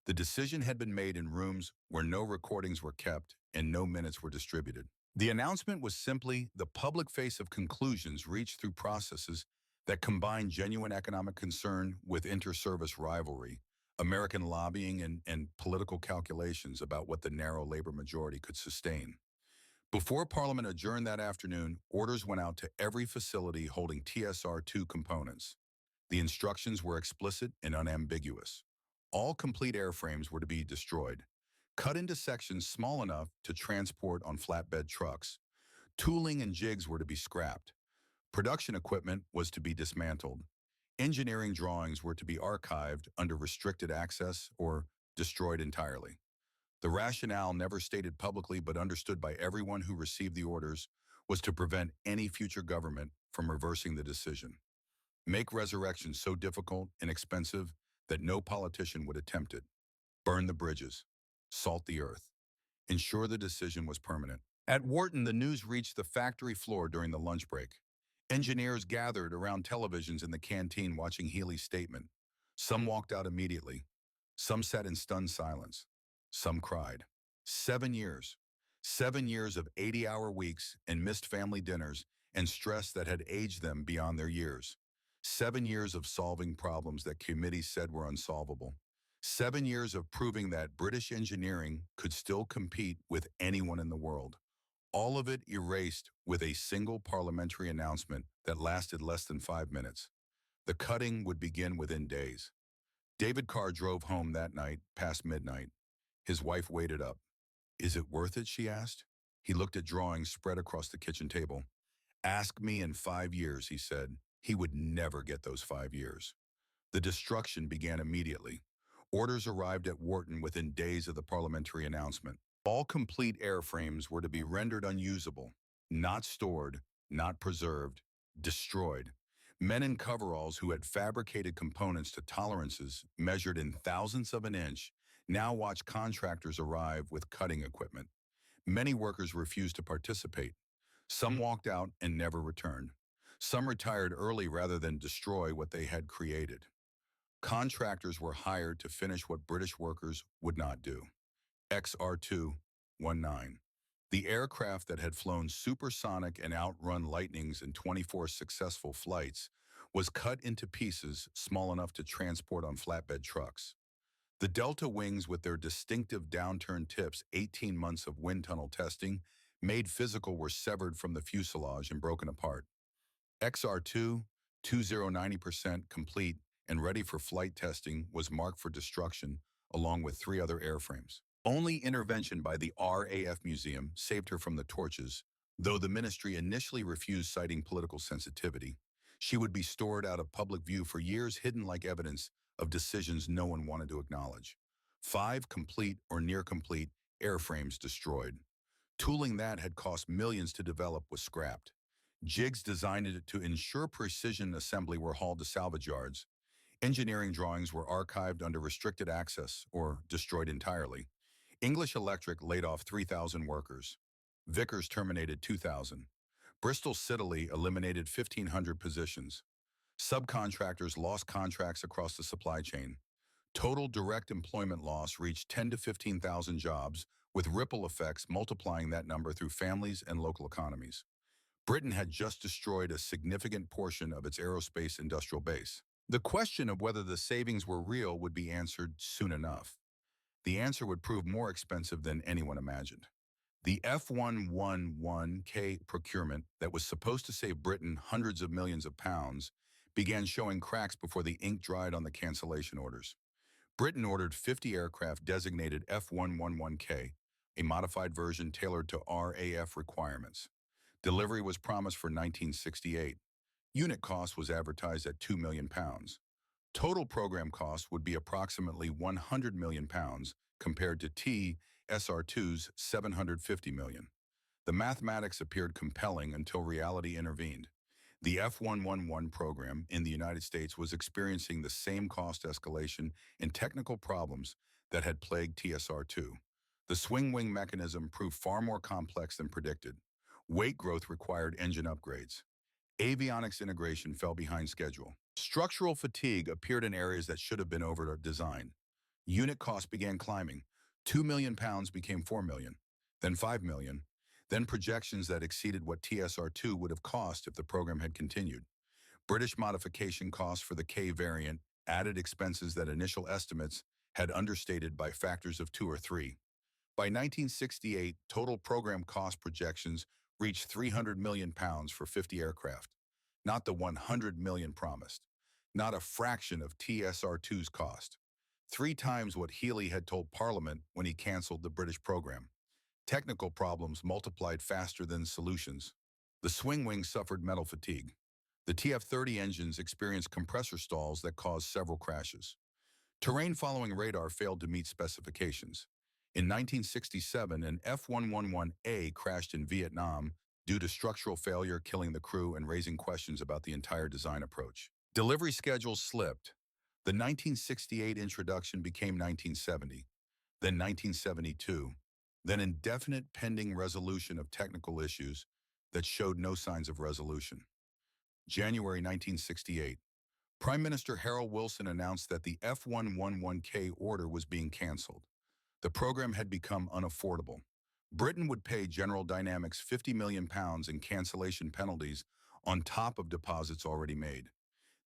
S1: The decision had been made in rooms where no recordings were kept and no minutes were distributed. The announcement was simply the public face of conclusions reached through processes that combined genuine economic concern with inter-service rivalry, American lobbying, and political calculations about what the narrow labor majority could sustain. Before Parliament adjourned that afternoon, orders went out to every facility holding TSR-2 components. The instructions were explicit and unambiguous. All complete airframes were to be destroyed, cut into sections small enough to transport on flatbed trucks. Tooling and jigs were to be scrapped. Production equipment was to be dismantled. Engineering drawings were to be archived under restricted access or destroyed entirely. The rationale, never stated publicly but understood by everyone who received the orders, was to prevent any future government from reversing the decision. Make resurrection so difficult and expensive that no politician would attempt it. Burn the bridges. Salt the earth. Ensure the decision was permanent. At Wharton, the news reached the factory floor during the lunch break. Engineers gathered around televisions in the canteen watching Healy's statement. Some walked out immediately. Some sat in stunned silence. Some cried. 7 years. 7 years of 80-hour weeks and missed family dinners and stress that had aged them beyond their years. 7 years of solving problems that committees said were unsolvable. 7 years of proving that British engineering could still compete with anyone in the world. All of it erased with a single parliamentary announcement that lasted less than 5 minutes. The cutting would begin within days. David Carr drove home that night past midnight. His wife waited up. "Is it worth it?" she asked. He looked at drawings spread across the kitchen table. "Ask me in 5 years," he said. He would never get those 5 years. The destruction began immediately. Orders arrived at Wharton within days of the parliamentary announcement. All complete airframes were to be rendered unusable, not stored, not preserved, destroyed. Men in coveralls who had fabricated components to tolerances measured in thousandths of an inch now watched contractors arrive with cutting equipment. Many workers refused to participate. Some walked out and never returned. Some retired early rather than destroy what they had created. Contractors were hired to finish what British workers would not do. XR-219. The aircraft that had flown supersonic and outrun Lightnings in 24 successful flights was cut into pieces small enough to transport on flatbed trucks. The Delta wings, with their distinctive downturned tips, 18 months of wind tunnel testing, made physical, were severed from the fuselage and broken apart. XR-2, 90% complete and ready for flight testing, was marked for destruction along with 3 other airframes. Only intervention by the RAF Museum saved her from the torches, though the ministry initially refused, citing political sensitivity. She would be stored out of public view for years, hidden like evidence of decisions no one wanted to acknowledge. 5 complete or near complete airframes destroyed. Tooling that had cost millions to develop was scrapped. Jigs designed to ensure precision assembly were hauled to salvage yards. Engineering drawings were archived under restricted access or destroyed entirely. English Electric laid off 3,000 workers. Vickers terminated 2,000. Bristol Siddeley eliminated 1,500 positions. Subcontractors lost contracts across the supply chain. Total direct employment loss reached 10 to 15,000 jobs, with ripple effects multiplying that number through families and local economies. Britain had just destroyed a significant portion of its aerospace industrial base. The question of whether the savings were real would be answered soon enough. The answer would prove more expensive than anyone imagined. The F111K procurement that was supposed to save Britain hundreds of millions of pounds began showing cracks before the ink dried on the cancellation orders. Britain ordered 50 aircraft designated F111K, a modified version tailored to RAF requirements. Delivery was promised for 1968. Unit cost was advertised at £2 million. Total program cost would be approximately £100 million compared to TSR2's $750 million. The mathematics appeared compelling until reality intervened. The F111 program in the United States was experiencing the same cost escalation and technical problems that had plagued TSR2. The swing wing mechanism proved far more complex than predicted. Weight growth required engine upgrades. Avionics integration fell behind schedule. Structural fatigue appeared in areas that should have been over-designed. Unit costs began climbing. £2 million became £4 million, then £5 million, then projections that exceeded what TSR2 would have cost if the program had continued. British modification costs for the K variant added expenses that initial estimates had understated by factors of 2 or 3. By 1968, total program cost projections reached £300 million for 50 aircraft, not the £100 million promised, not a fraction of TSR2's cost. 3 times what Healey had told Parliament when he cancelled the British program. Technical problems multiplied faster than solutions. The swing wing suffered metal fatigue. The TF-30 engines experienced compressor stalls that caused several crashes. Terrain following radar failed to meet specifications. In 1967, an F111A crashed in Vietnam due to structural failure, killing the crew and raising questions about the entire design approach. Delivery schedules slipped. The 1968 introduction became 1970, then 1972, then indefinite pending resolution of technical issues that showed no signs of resolution. January 1968, Prime Minister Harold Wilson announced that the F111K order was being canceled. The program had become unaffordable. Britain would pay General Dynamics £50 million in cancellation penalties on top of deposits already made.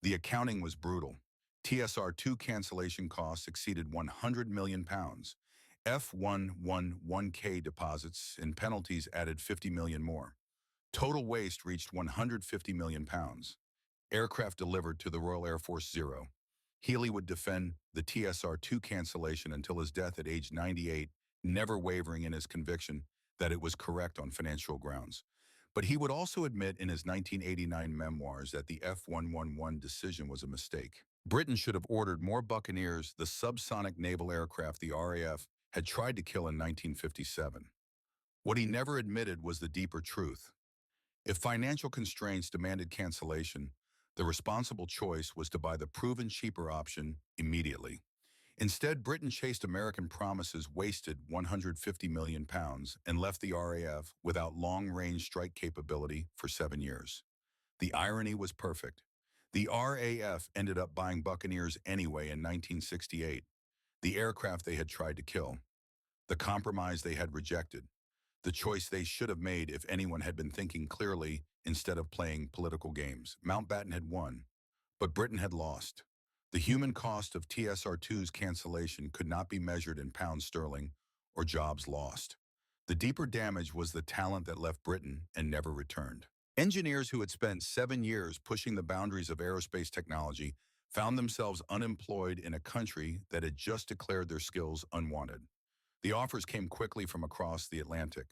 S1: The accounting was brutal. TSR2 cancellation costs exceeded £100 million. F111K deposits and penalties added £50 million more. Total waste reached £150 million. Aircraft delivered to the Royal Air Force 0. Healey would defend the TSR2 cancellation until his death at age 98, never wavering in his conviction that it was correct on financial grounds. But he would also admit in his 1989 memoirs that the F111 decision was a mistake. Britain should have ordered more Buccaneers, the subsonic naval aircraft the RAF had tried to kill in 1957. What he never admitted was the deeper truth. If financial constraints demanded cancellation, the responsible choice was to buy the proven cheaper option immediately. Instead, Britain chased American promises, wasted £150 million, and left the RAF without long-range strike capability for 7 years. The irony was perfect. The RAF ended up buying Buccaneers anyway in 1968, the aircraft they had tried to kill, the compromise they had rejected, the choice they should have made if anyone had been thinking clearly instead of playing political games. Mountbatten had won, but Britain had lost. The human cost of TSR2's cancellation could not be measured in pounds sterling or jobs lost. The deeper damage was the talent that left Britain and never returned. Engineers who had spent 7 years pushing the boundaries of aerospace technology found themselves unemployed in a country that had just declared their skills unwanted. The offers came quickly from across the Atlantic.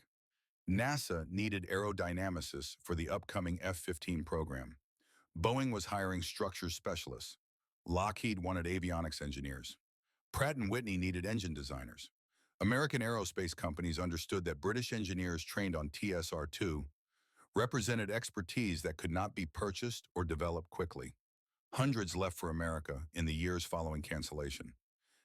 S1: NASA needed aerodynamicists for the upcoming F-15 program. Boeing was hiring structures specialists. Lockheed wanted avionics engineers. Pratt & Whitney needed engine designers. American aerospace companies understood that British engineers trained on TSR-2 represented expertise that could not be purchased or developed quickly. Hundreds left for America in the years following cancellation.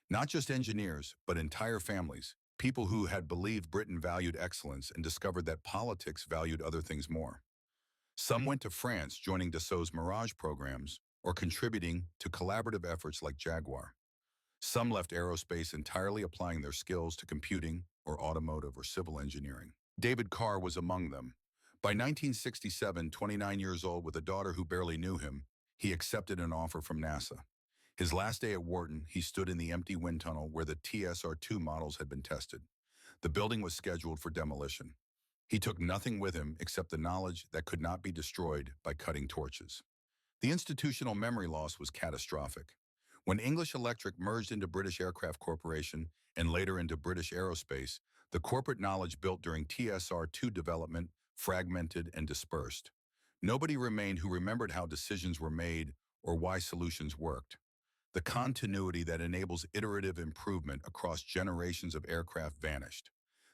S1: Not just engineers, but entire families, people who had believed Britain valued excellence and discovered that politics valued other things more. Some went to France, joining Dassault's Mirage programs or contributing to collaborative efforts like Jaguar. Some left aerospace entirely applying their skills to computing or automotive or civil engineering. David Carr was among them. By 1967, 29 years old with a daughter who barely knew him, he accepted an offer from NASA. His last day at Wharton, he stood in the empty wind tunnel where the TSR-2 models had been tested. The building was scheduled for demolition. He took nothing with him except the knowledge that could not be destroyed by cutting torches. The institutional memory loss was catastrophic. When English Electric merged into British Aircraft Corporation and later into British Aerospace, the corporate knowledge built during TSR-2 development fragmented and dispersed. Nobody remained who remembered how decisions were made or why solutions worked. The continuity that enables iterative improvement across generations of aircraft vanished.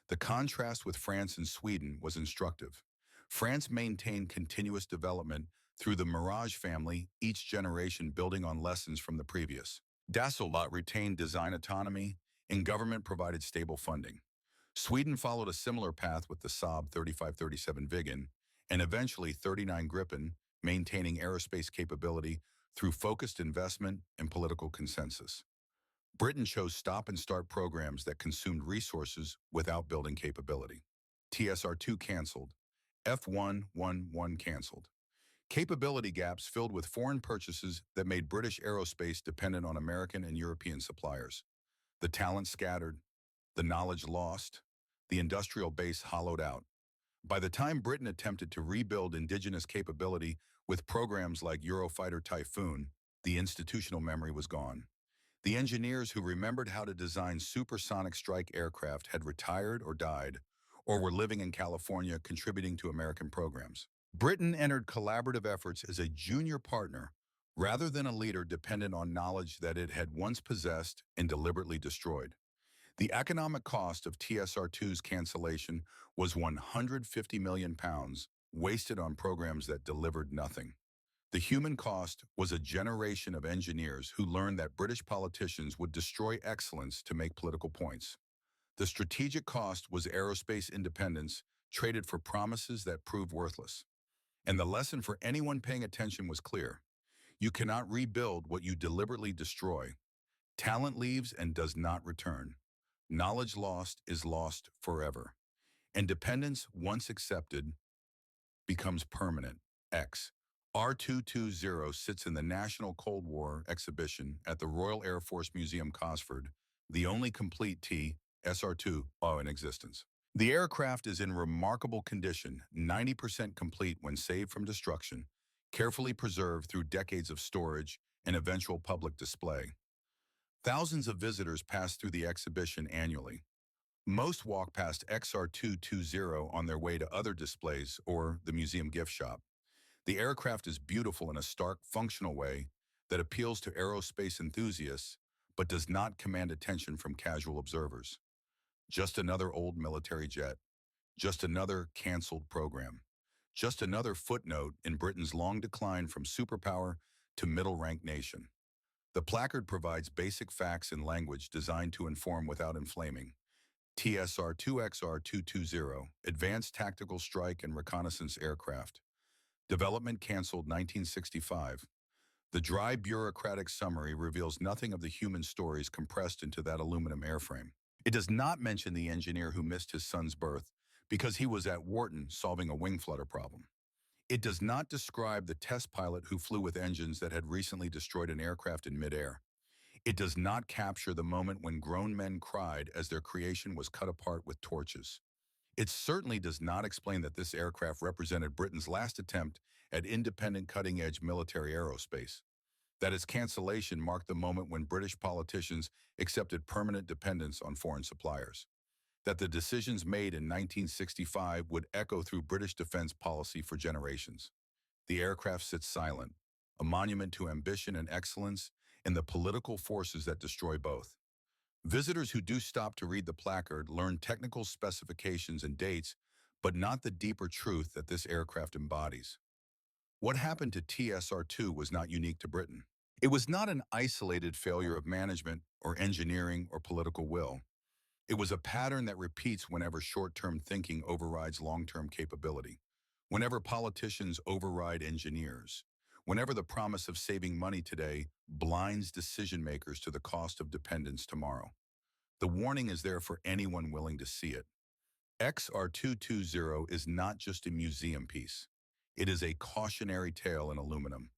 S1: The contrast with France and Sweden was instructive. France maintained continuous development through the Mirage family, each generation building on lessons from the previous. Dassault retained design autonomy, and government provided stable funding. Sweden followed a similar path with the Saab 3537 Viggen, and eventually 39 Gripen, maintaining aerospace capability through focused investment and political consensus. Britain chose stop-and-start programs that consumed resources without building capability. TSR-2 canceled. F111 canceled. Capability gaps filled with foreign purchases that made British aerospace dependent on American and European suppliers. The talent scattered, the knowledge lost, the industrial base hollowed out. By the time Britain attempted to rebuild indigenous capability with programs like Eurofighter Typhoon, the institutional memory was gone. The engineers who remembered how to design supersonic strike aircraft had retired or died, or were living in California contributing to American programs. Britain entered collaborative efforts as a junior partner rather than a leader dependent on knowledge that it had once possessed and deliberately destroyed. The economic cost of TSR-2's cancellation was £150 million, wasted on programs that delivered nothing. The human cost was a generation of engineers who learned that British politicians would destroy excellence to make political points. The strategic cost was aerospace independence traded for promises that proved worthless. And the lesson for anyone paying attention was clear. You cannot rebuild what you deliberately destroy. Talent leaves and does not return. Knowledge lost is lost forever. And dependence, once accepted, becomes permanent. X. R220 sits in the National Cold War exhibition at the Royal Air Force Museum, Cosford, the only complete TSR-2 in existence. The aircraft is in remarkable condition, 90% complete when saved from destruction, carefully preserved through decades of storage and eventual public display. Thousands of visitors pass through the exhibition annually. Most walk past XR220 on their way to other displays or the museum gift shop. The aircraft is beautiful in a stark, functional way that appeals to aerospace enthusiasts but does not command attention from casual observers. Just another old military jet. Just another canceled program. Just another footnote in Britain's long decline from superpower to middle-ranked nation. The placard provides basic facts in language designed to inform without inflaming. TSR-2XR220, Advanced Tactical Strike and Reconnaissance Aircraft. Development canceled 1965. The dry bureaucratic summary reveals nothing of the human stories compressed into that aluminum airframe. It does not mention the engineer who missed his son's birth because he was at Wharton solving a wing flutter problem. It does not describe the test pilot who flew with engines that had recently destroyed an aircraft in midair. It does not capture the moment when grown men cried as their creation was cut apart with torches. It certainly does not explain that this aircraft represented Britain's last attempt at independent cutting-edge military aerospace, that its cancellation marked the moment when British politicians accepted permanent dependence on foreign suppliers, that the decisions made in 1965 would echo through British defense policy for generations. The aircraft sits silent, a monument to ambition and excellence and the political forces that destroy both. Visitors who do stop to read the placard learn technical specifications and dates, but not the deeper truth that this aircraft embodies. What happened to TSR-2 was not unique to Britain. It was not an isolated failure of management or engineering or political will. It was a pattern that repeats whenever short-term thinking overrides long-term capability, whenever politicians override engineers, whenever the promise of saving money today blinds decision-makers to the cost of dependence tomorrow. The warning is there for anyone willing to see it. XR220 is not just a museum piece. It is a cautionary tale in aluminum,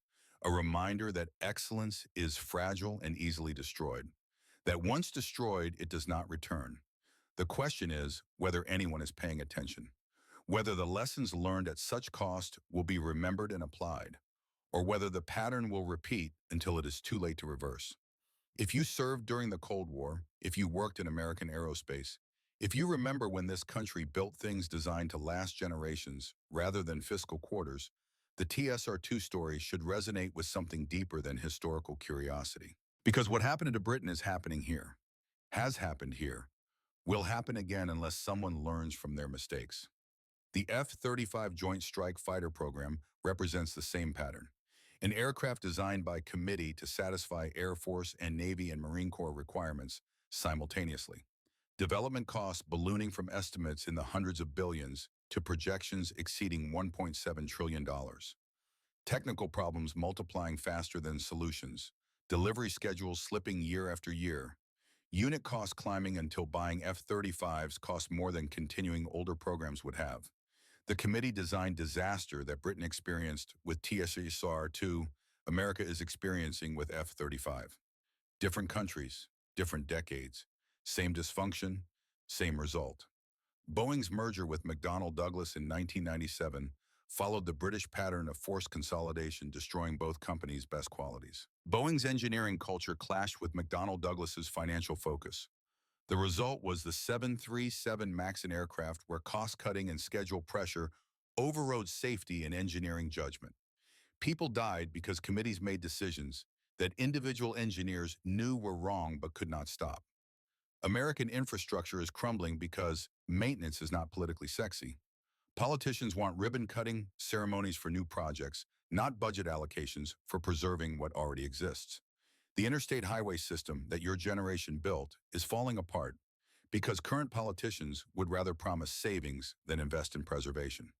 S1: a reminder that excellence is fragile and easily destroyed, that once destroyed, it does not return. The question is whether anyone is paying attention, whether the lessons learned at such cost will be remembered and applied, or whether the pattern will repeat until it is too late to reverse. If you served during the Cold War, if you worked in American aerospace, if you remember when this country built things designed to last generations rather than fiscal quarters, the TSR-2 story should resonate with something deeper than historical curiosity. Because what happened to Britain is happening here, has happened here, will happen again unless someone learns from their mistakes. The F-35 Joint Strike Fighter program represents the same pattern. An aircraft designed by committee to satisfy Air Force and Navy and Marine Corps requirements simultaneously. Development costs ballooning from estimates in the hundreds of billions to projections exceeding $1.7 trillion. Technical problems multiplying faster than solutions. Delivery schedules slipping year after year. Unit costs climbing until buying F-35s cost more than continuing older programs would have. The committee designed disaster that Britain experienced with TSR-2, America is experiencing with F-35. Different countries, different decades, same dysfunction, same result. Boeing's merger with McDonnell Douglas in 1997 followed the British pattern of forced consolidation, destroying both companies' best qualities. Boeing's engineering culture clashed with McDonnell Douglas's financial focus. The result was the 737 MAX, an aircraft where cost-cutting and schedule pressure overrode safety and engineering judgment. People died because committees made decisions that individual engineers knew were wrong but could not stop. American infrastructure is crumbling because maintenance is not politically sexy. Politicians want ribbon-cutting ceremonies for new projects, not budget allocations for preserving what already exists. The interstate highway system that your generation built is falling apart because current politicians would rather promise savings than invest in preservation.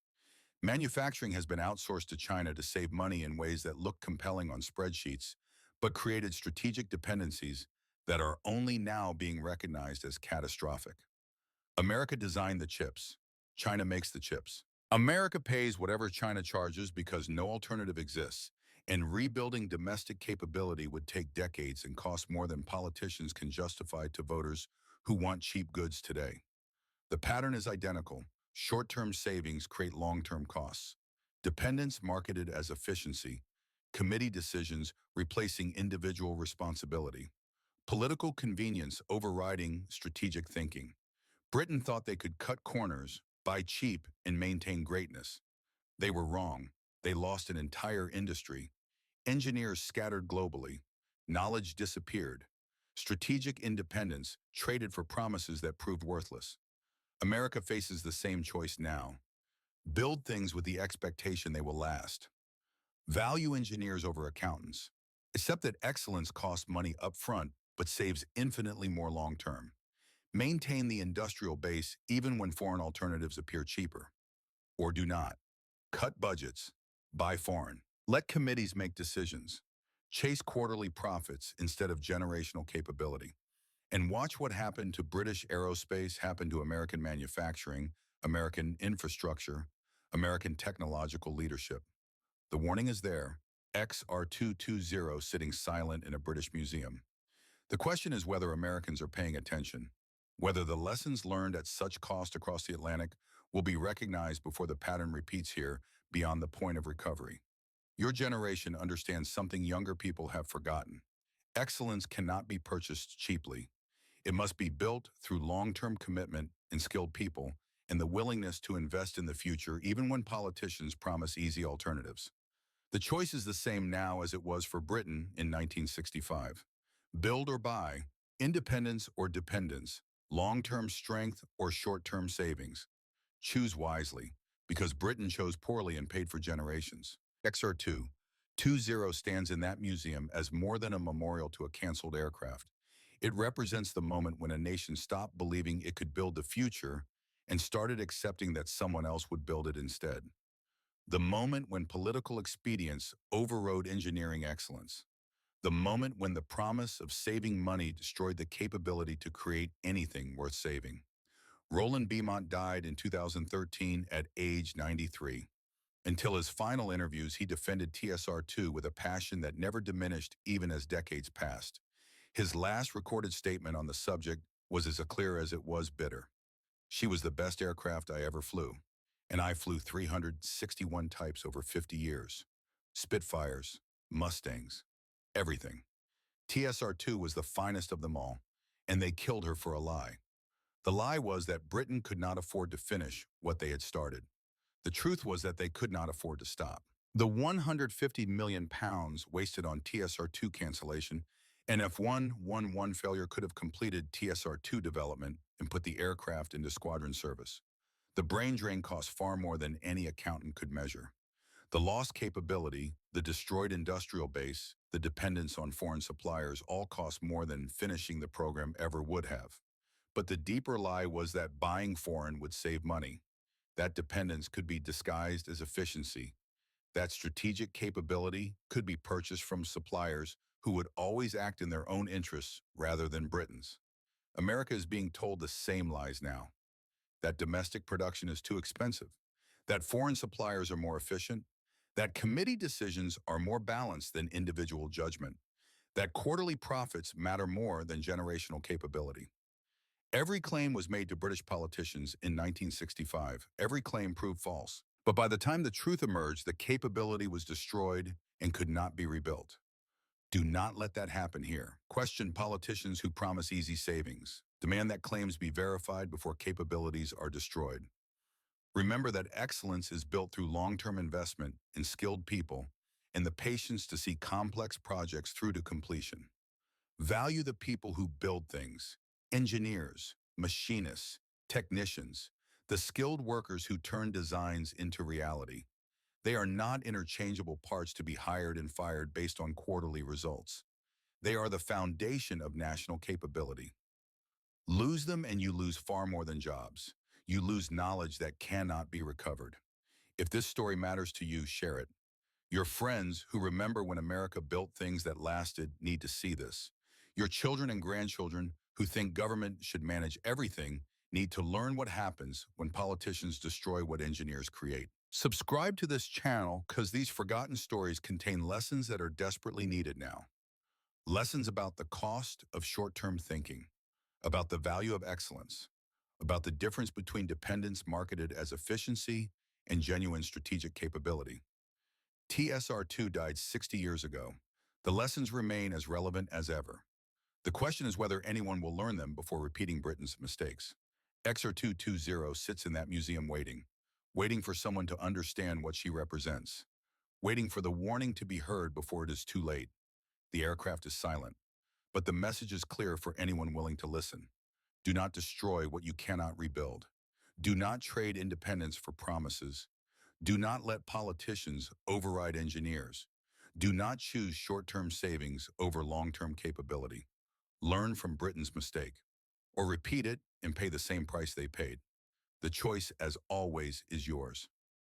S1: Manufacturing has been outsourced to China to save money in ways that look compelling on spreadsheets, but created strategic dependencies that are only now being recognized as catastrophic. America designed the chips. China makes the chips. America pays whatever China charges because no alternative exists, and rebuilding domestic capability would take decades and cost more than politicians can justify to voters who want cheap goods today. The pattern is identical. Short-term savings create long-term costs. Dependence marketed as efficiency. Committee decisions replacing individual responsibility. Political convenience overriding strategic thinking. Britain thought they could cut corners, buy cheap, and maintain greatness. They were wrong. They lost an entire industry. Engineers scattered globally. Knowledge disappeared. Strategic independence traded for promises that proved worthless. America faces the same choice now. Build things with the expectation they will last. Value engineers over accountants. Accept that excellence costs money up front, but saves infinitely more long-term. Maintain the industrial base even when foreign alternatives appear cheaper. Or do not. Cut budgets. Buy foreign. Let committees make decisions. Chase quarterly profits instead of generational capability. And watch what happened to British aerospace happen to American manufacturing, American infrastructure, American technological leadership. The warning is there. XR220 sitting silent in a British museum. The question is whether Americans are paying attention, whether the lessons learned at such cost across the Atlantic will be recognized before the pattern repeats here beyond the point of recovery. Your generation understands something younger people have forgotten. Excellence cannot be purchased cheaply. It must be built through long-term commitment and skilled people and the willingness to invest in the future even when politicians promise easy alternatives. The choice is the same now as it was for Britain in 1965. Build or buy, Independence or dependence, long-term strength or short-term savings. Choose wisely, because Britain chose poorly and paid for generations. XR2, 20 stands in that museum as more than a memorial to a canceled aircraft. It represents the moment when a nation stopped believing it could build the future and started accepting that someone else would build it instead. The moment when political expedience overrode engineering excellence. The moment when the promise of saving money destroyed the capability to create anything worth saving. Roland Beaumont died in 2013 at age 93. Until his final interviews, he defended TSR-2 with a passion that never diminished even as decades passed. His last recorded statement on the subject was as clear as it was bitter. She was the best aircraft I ever flew, and I flew 361 types over 50 years. Spitfires, Mustangs, everything. TSR-2 was the finest of them all, and they killed her for a lie. The lie was that Britain could not afford to finish what they had started. The truth was that they could not afford to stop. The £150 million wasted on TSR-2 cancellation and F111 failure could have completed TSR-2 development and put the aircraft into squadron service. The brain drain cost far more than any accountant could measure. The lost capability, the destroyed industrial base, the dependence on foreign suppliers all cost more than finishing the program ever would have. But the deeper lie was that buying foreign would save money. That dependence could be disguised as efficiency. That strategic capability could be purchased from suppliers who would always act in their own interests rather than Britain's. America is being told the same lies now. That domestic production is too expensive. That foreign suppliers are more efficient. That committee decisions are more balanced than individual judgment. That quarterly profits matter more than generational capability. Every claim was made to British politicians in 1965. Every claim proved false. But by the time the truth emerged, the capability was destroyed and could not be rebuilt. Do not let that happen here. Question politicians who promise easy savings. Demand that claims be verified before capabilities are destroyed. Remember that excellence is built through long-term investment in skilled people and the patience to see complex projects through to completion. Value the people who build things, engineers, machinists, technicians, the skilled workers who turn designs into reality. They are not interchangeable parts to be hired and fired based on quarterly results. They are the foundation of national capability. Lose them and you lose far more than jobs. You lose knowledge that cannot be recovered. If this story matters to you, share it. Your friends who remember when America built things that lasted need to see this. Your children and grandchildren who think government should manage everything need to learn what happens when politicians destroy what engineers create. Subscribe to this channel because these forgotten stories contain lessons that are desperately needed now. Lessons about the cost of short-term thinking, about the value of excellence, about the difference between dependence marketed as efficiency and genuine strategic capability. TSR-2 died 60 years ago. The lessons remain as relevant as ever. The question is whether anyone will learn them before repeating Britain's mistakes. XR220 sits in that museum waiting for someone to understand what she represents, waiting for the warning to be heard before it is too late. The aircraft is silent, but the message is clear for anyone willing to listen. Do not destroy what you cannot rebuild. Do not trade independence for promises. Do not let politicians override engineers. Do not choose short-term savings over long-term capability. Learn from Britain's mistake, or repeat it and pay the same price they paid. The choice, as always, is yours.